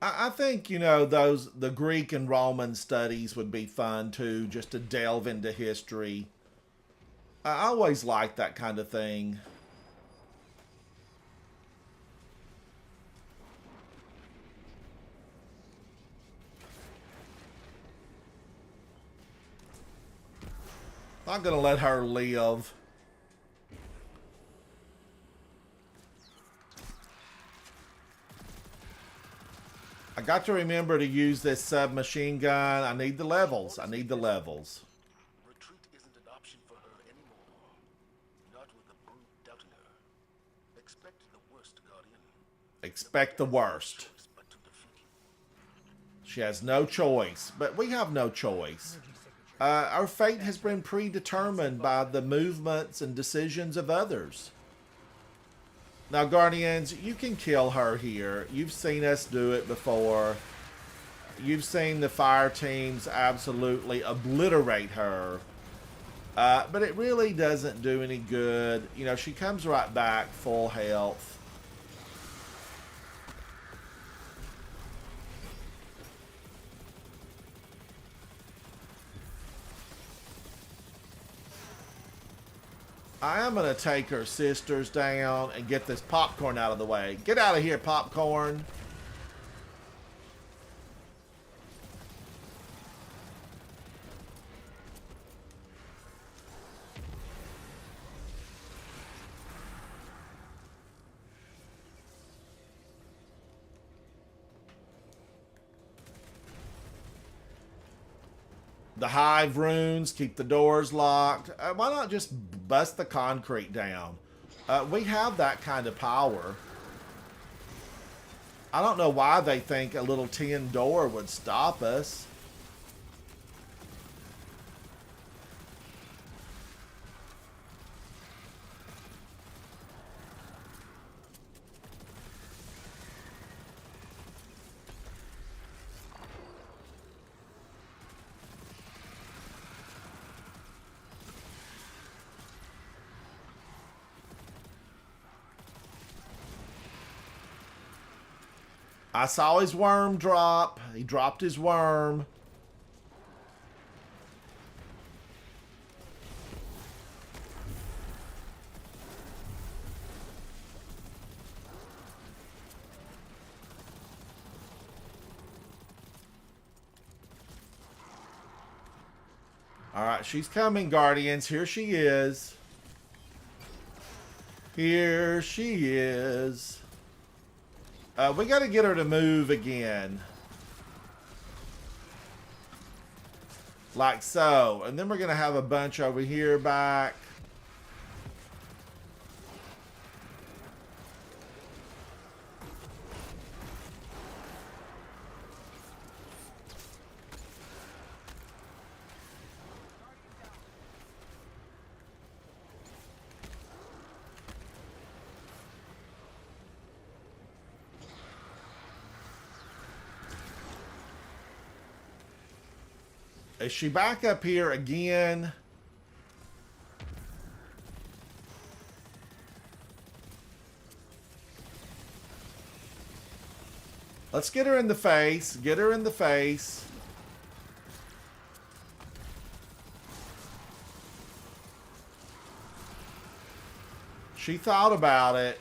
I think, you know, the Greek and Roman studies would be fun too, just to delve into history. I always like that kind of thing. Not gonna let her live. I got to remember to use this submachine gun. I need the levels. I need the levels. Retreat isn't an option for her anymore. Not with the brood doubting her. Expect the worst, Guardian. Expect the worst. Choice but to defeat you. She has no choice, but we have no choice. Our fate has been predetermined by the movements and decisions of others. Now, Guardians, you can kill her here. You've seen us do it before. You've seen the fire teams absolutely obliterate her. But it really doesn't do any good. You know, she comes right back full health. I am going to take her sisters down and get this popcorn out of the way. Get out of here, popcorn. The hive runes, keep the doors locked. Why not just bust the concrete down? We have that kind of power. I don't know why they think a little tin door would stop us. I saw his worm drop. He dropped his worm. Alright, she's coming, Guardians. Here she is. Here she is. We gotta get her to move again. Like so. And then we're gonna have a bunch over here back. Is she back up here again? Let's get her in the face. Get her in the face. She thought about it.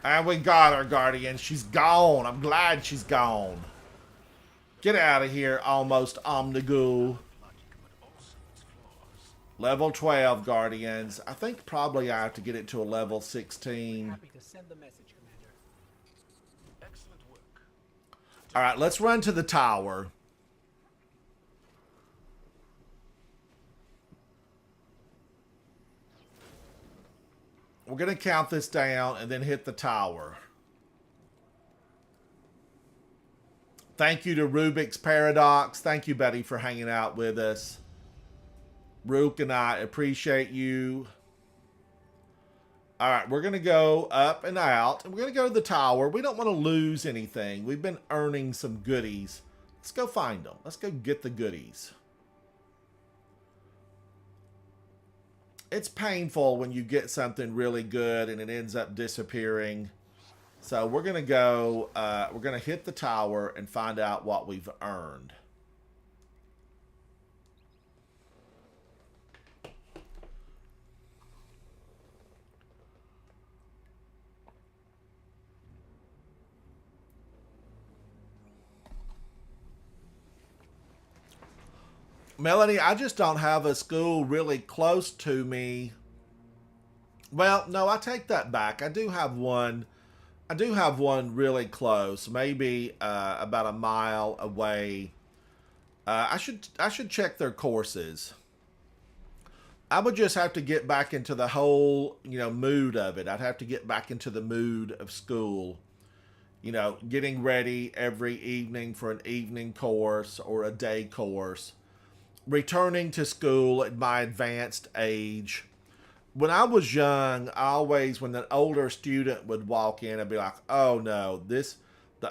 And we got her, Guardian. She's gone. I'm glad she's gone. Get out of here, almost Omnigul. Level 12, Guardians. I think probably I have to get it to a level 16. Happy to send the message, Commander. Excellent work. Alright, let's run to the tower. We're going to count this down and then hit the tower. Thank you to Rubik's Paradox. Thank you, Betty, for hanging out with us. Rook and I appreciate you. All right, we're going to go up and out. And we're going to go to the tower. We don't want to lose anything. We've been earning some goodies. Let's go find them. Let's go get the goodies. It's painful when you get something really good and it ends up disappearing. So we're going to go, we're going to hit the tower and find out what we've earned. Melanie, I just don't have a school really close to me. Well, no, I take that back. I do have one. I do have one really close, maybe about a mile away. I should check their courses. I would just have to get back into the whole, mood of it. I'd have to get back into the mood of school. Getting ready every evening for an evening course or a day course. Returning to school at my advanced age. When I was young, when an older student would walk in, I'd be like, oh no, the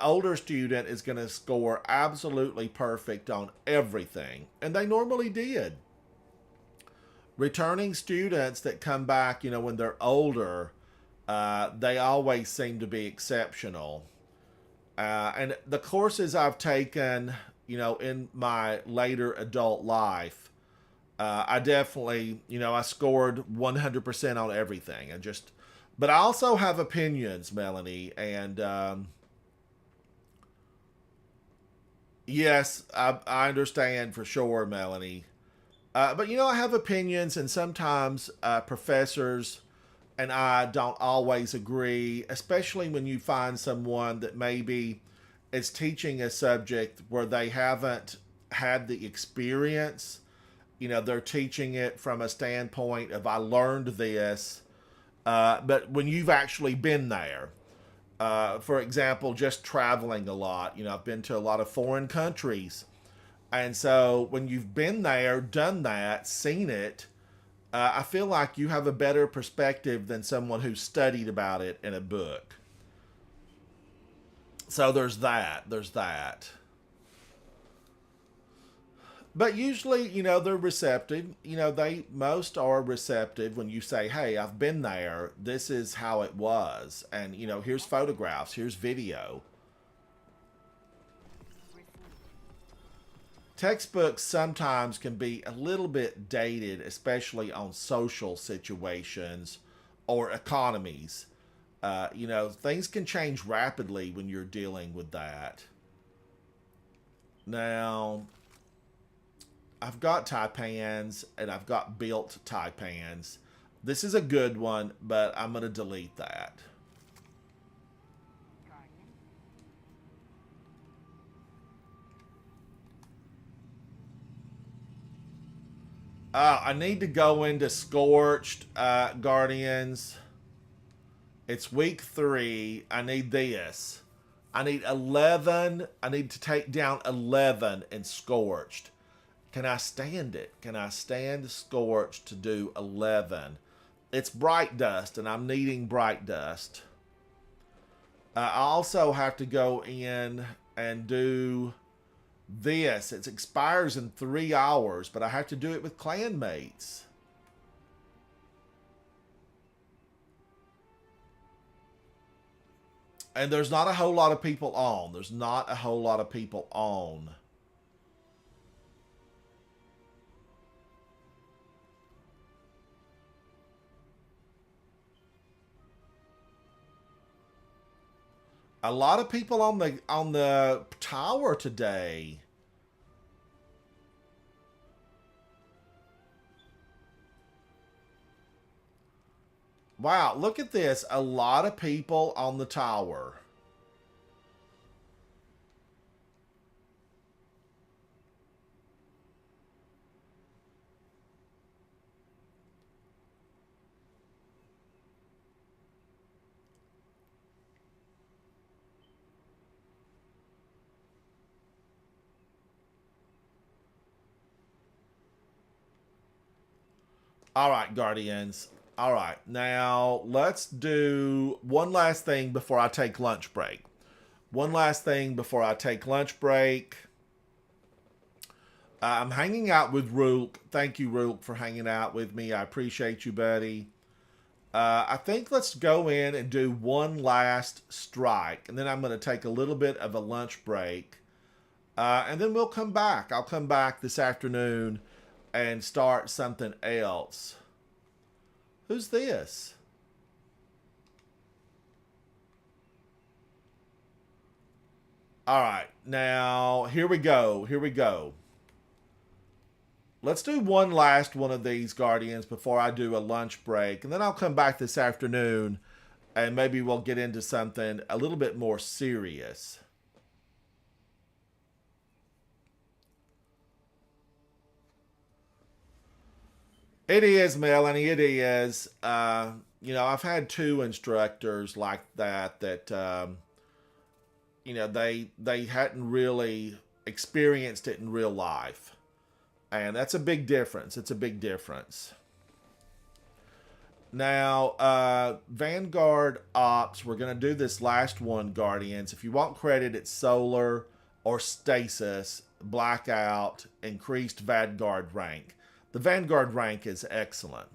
older student is going to score absolutely perfect on everything. And they normally did. Returning students that come back, when they're older, they always seem to be exceptional. And the courses I've taken, in my later adult life, I definitely, I scored 100% on everything. But I also have opinions, Melanie, and yes, I understand for sure, Melanie. But I have opinions, and sometimes professors and I don't always agree, especially when you find someone that maybe is teaching a subject where they haven't had the experience. They're teaching it from a standpoint of, I learned this, but when you've actually been there, For example, just traveling a lot. You know, I've been to a lot of foreign countries. And so when you've been there, done that, seen it, I feel like you have a better perspective than someone who studied about it in a book. So there's that. There's that. But usually, you know, they're receptive. You know, they most are receptive when you say, hey, I've been there. This is how it was. And, you know, here's photographs, here's video. Textbooks sometimes can be a little bit dated, especially on social situations or economies. You know, things can change rapidly when you're dealing with that. Now, I've got taipans and I've got built taipans. This is a good one, but I'm going to delete that. I need to go into Scorched, Guardians. It's week 3. I need this. I need 11. I need to take down 11 in Scorched. Can I stand it? Can I stand Scorched to do 11? It's bright dust, and I'm needing bright dust. I also have to go in and do this. It expires in 3 hours, but I have to do it with clanmates. And there's not a whole lot of people on. There's not a whole lot of people on. A lot of people on the tower today. Wow, look at this. A lot of people on the tower. All right, Guardians. All right, now let's do one last thing before I take lunch break. One last thing before I take lunch break. I'm hanging out with Rook. Thank you, Rook, for hanging out with me. I appreciate you, buddy. I think let's go in and do one last strike, and then I'm going to take a little bit of a lunch break, and then we'll come back. I'll come back this afternoon and start something else. Who's this? All right, now here we go. Here we go. Let's do one last one of these, Guardians, before I do a lunch break. And then I'll come back this afternoon and maybe we'll get into something a little bit more serious. It is, Melanie. It is. You know, I've had 2 instructors like that you know, they hadn't really experienced it in real life. And that's a big difference. It's a big difference. Now, Vanguard Ops, we're going to do this last one, Guardians. If you want credit, it's Solar or Stasis, Blackout, Increased Vanguard rank. The Vanguard rank is excellent.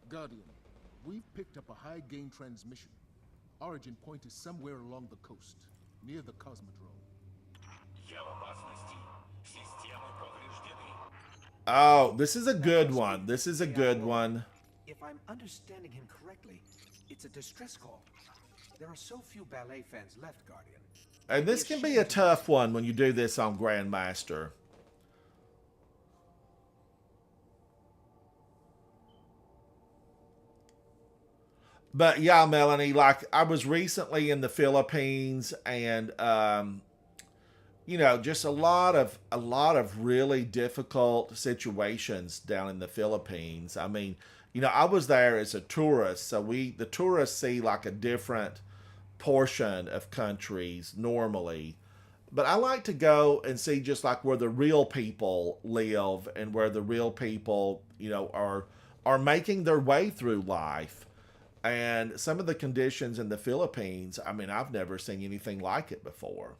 Guardian, we've picked up a high-gain transmission. Origin point is somewhere along the coast, near the Cosmodrome. Oh, this is a good one. This is a good one. If I'm understanding him correctly, it's a distress call. There are so few ballet fans left, Guardian. And this can be a tough one when you do this on Grandmaster. But yeah, Melanie, like I was recently in the Philippines and you know, just a lot of really difficult situations down in the Philippines. I mean, you know, I was there as a tourist, so the tourists see like a different portion of countries normally. But I like to go and see just like where the real people live and where the real people, you know, are making their way through life. And some of the conditions in the Philippines, I mean, I've never seen anything like it before.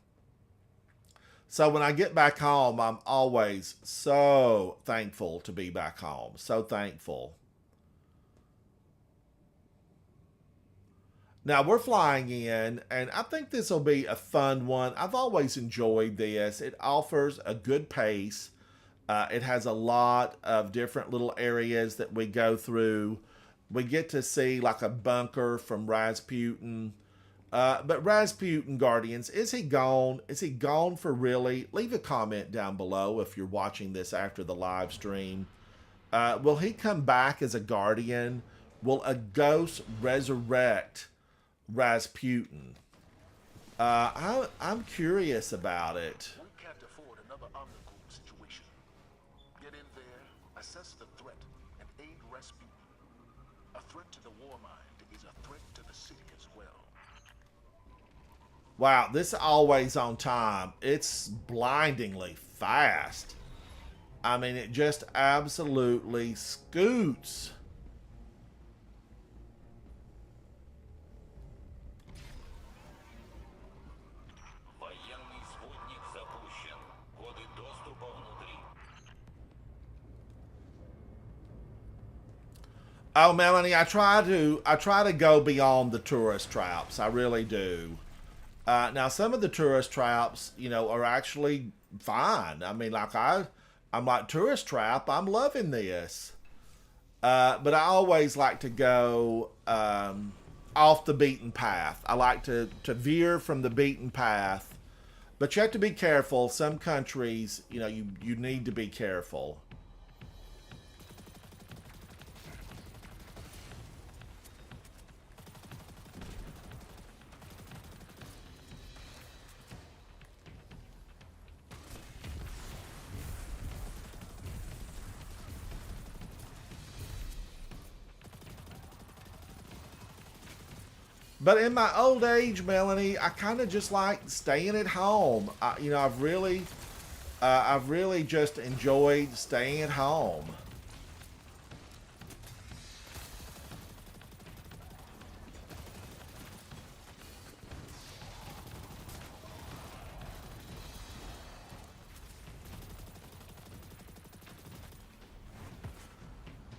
So when I get back home, I'm always so thankful to be back home. So thankful. Now we're flying in, and I think this will be a fun one. I've always enjoyed this. It offers a good pace. It has a lot of different little areas that we go through. We get to see like a bunker from Rasputin. But Rasputin, Guardians, is he gone? Is he gone for really? Leave a comment down below if you're watching this after the live stream. Will he come back as a Guardian? Will a ghost resurrect Rasputin? I'm curious about it. We can't afford another omnicool situation. Get in there, assess the threat, and aid Rasputin. A threat to the war mind is a threat to the city as well. Wow, this is always on time. It's blindingly fast. I mean, it just absolutely scoots. Военный спутник запущен. Коды доступа внутри. Oh, Melanie, I try to go beyond the tourist traps. I really do. Now, some of the tourist traps, you know, are actually fine. I mean, I'm like tourist trap. I'm loving this. But I always like to go off the beaten path. I like to veer from the beaten path. But you have to be careful. Some countries, you know, you need to be careful. But in my old age, Melanie, I kind of just like staying at home. You know, I've really just enjoyed staying at home.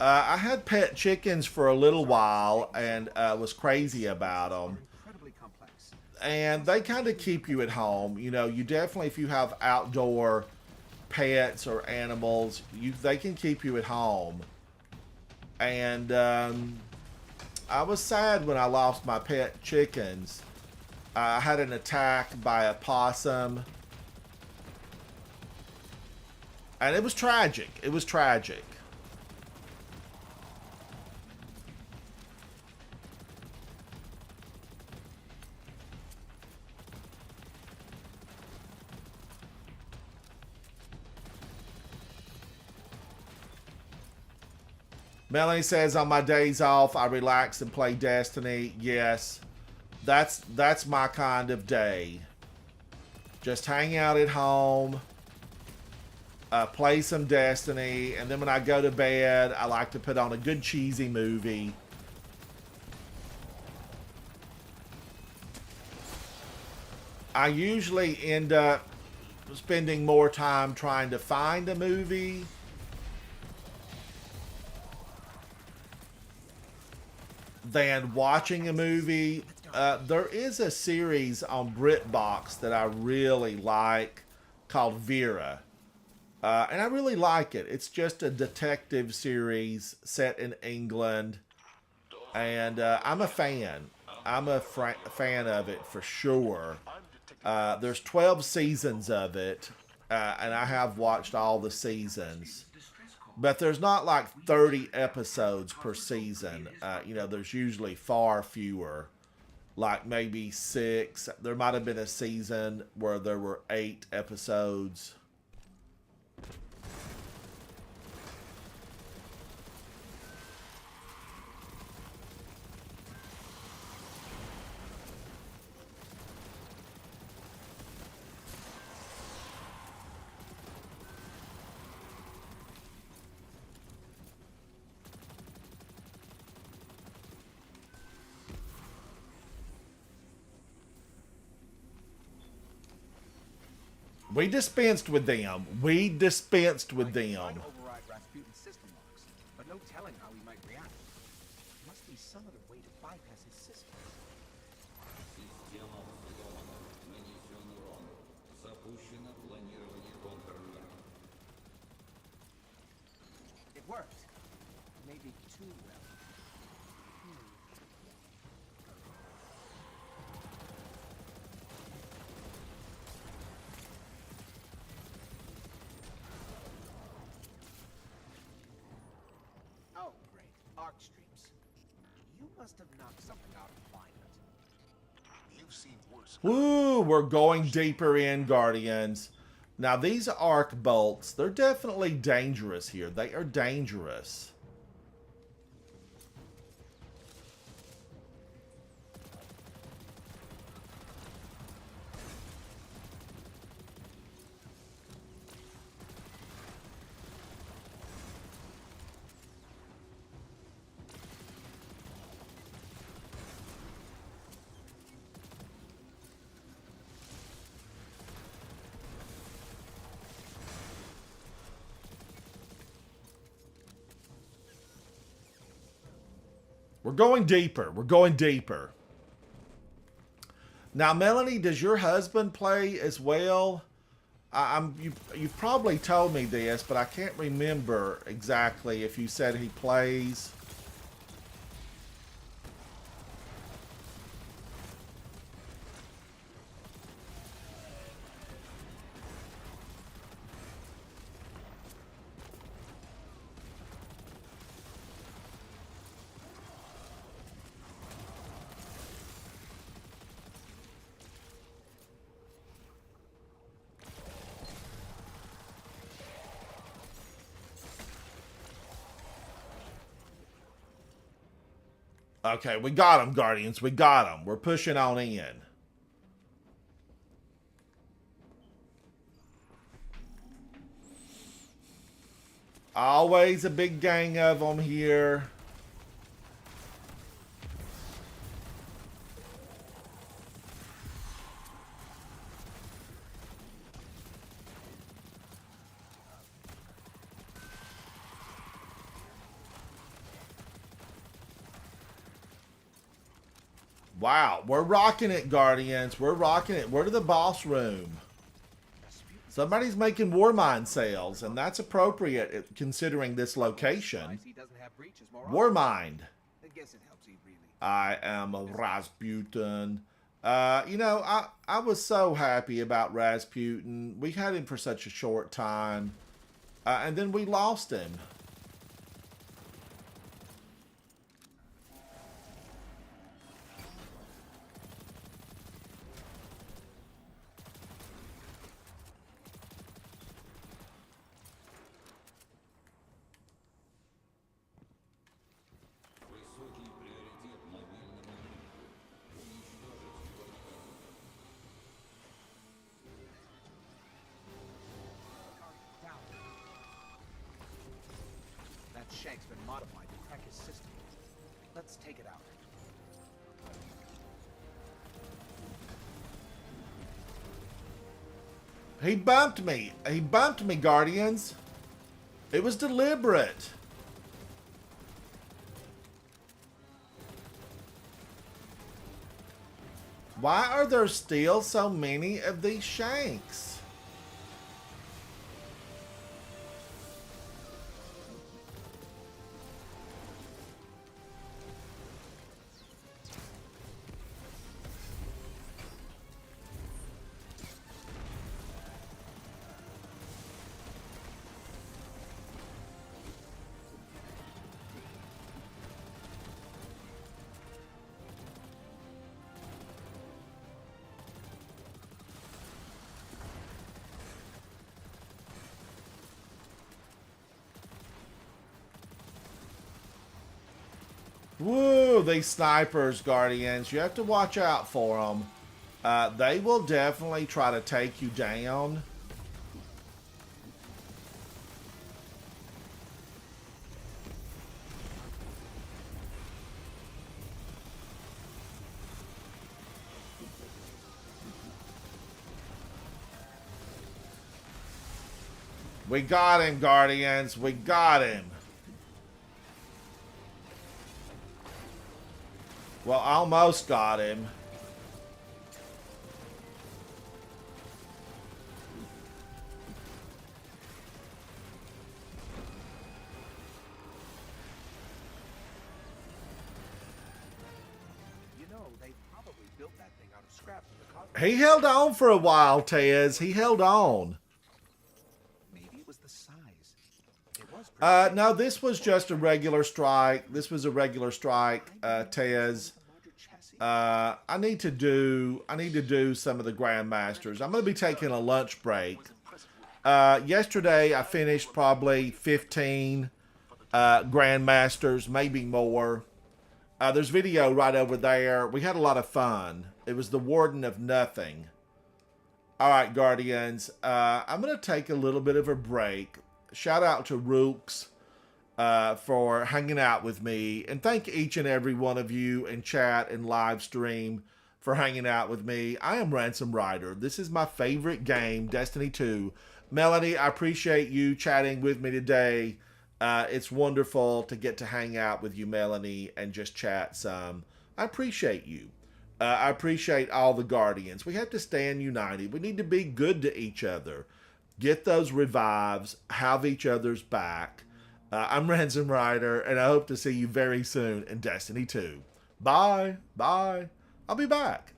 I had pet chickens for a little while and was crazy about them. Incredibly complex. And they kind of keep you at home. You know, you definitely, if you have outdoor pets or animals, they can keep you at home. And I was sad when I lost my pet chickens. I had an attack by a possum. And it was tragic. It was tragic. Melanie says, on my days off, I relax and play Destiny. Yes, that's my kind of day. Just hang out at home, play some Destiny, and then when I go to bed, I like to put on a good cheesy movie. I usually end up spending more time trying to find a movie than watching a movie. There is a series on BritBox that I really like called Vera. And I really like it. It's just a detective series set in England. And I'm a fan. I'm a fan of it for sure. There's 12 seasons of it. And I have watched all the seasons. But there's not like 30 episodes per season. You know, there's usually far fewer. like maybe 6. There might have been a season where there were 8 episodes. We dispensed with them. We dispensed with Try to them. override Rasputin's system locks, but no telling how he might react. There must be some other way to bypass his system. Система взломана. Нанесен урон. Запущено планирование контрура. It worked. Maybe too well. Oh, great. Arc streams. You must have knocked something out of alignment. You've seen worse. Woo, we're going deeper in, Guardians. Now, these arc bolts, they're definitely dangerous here. They are dangerous. We're going deeper. We're going deeper. Now, Melanie, does your husband play as well? You've probably told me this, but I can't remember exactly if you said he plays. Okay, we got him, Guardians. We got him. We're pushing on in. Always a big gang of them here. Wow, we're rocking it, Guardians. We're rocking it. We're to the boss room. Somebody's making Warmind sales, and that's appropriate considering this location. He doesn't have breaches more Warmind. I guess it helps you really. I am a Rasputin. You know, I was so happy about Rasputin. We had him for such a short time, and then we lost him. Высокий приоритет мобильному рынку. Уничтожить его That shank's been modified to crack his system. Let's take it out. He bumped me. He bumped me, Guardians. It was deliberate. Why are there still so many of these shanks? Woo, these snipers, Guardians. You have to watch out for them. They will definitely try to take you down. We got him, Guardians. We got him. Well, almost got him. You know, they probably built that thing out of scrap from the cosmos. He held on for a while, Tez. He held on. Maybe it was the size. It was pretty No, this was just a regular strike. This was a regular strike, Tez. larger chassis. I need to do some of the Grandmasters. I'm going to be taking a lunch break. Yesterday, I finished probably 15 Grandmasters, maybe more. There's video right over there. We had a lot of fun. It was the Warden of Nothing. All right, Guardians. I'm going to take a little bit of a break. Shout out to Rooks for hanging out with me. And thank each and every one of you in chat and live stream for hanging out with me. I am Ransom Rider. This is my favorite game, Destiny 2. Melanie, I appreciate you chatting with me today. It's wonderful to get to hang out with you, Melanie, and just chat some. I appreciate you. I appreciate all the Guardians. We have to stand united. We need to be good to each other. Get those revives. Have each other's back. I'm Ransom Rider, and I hope to see you very soon in Destiny 2. Bye. Bye. I'll be back.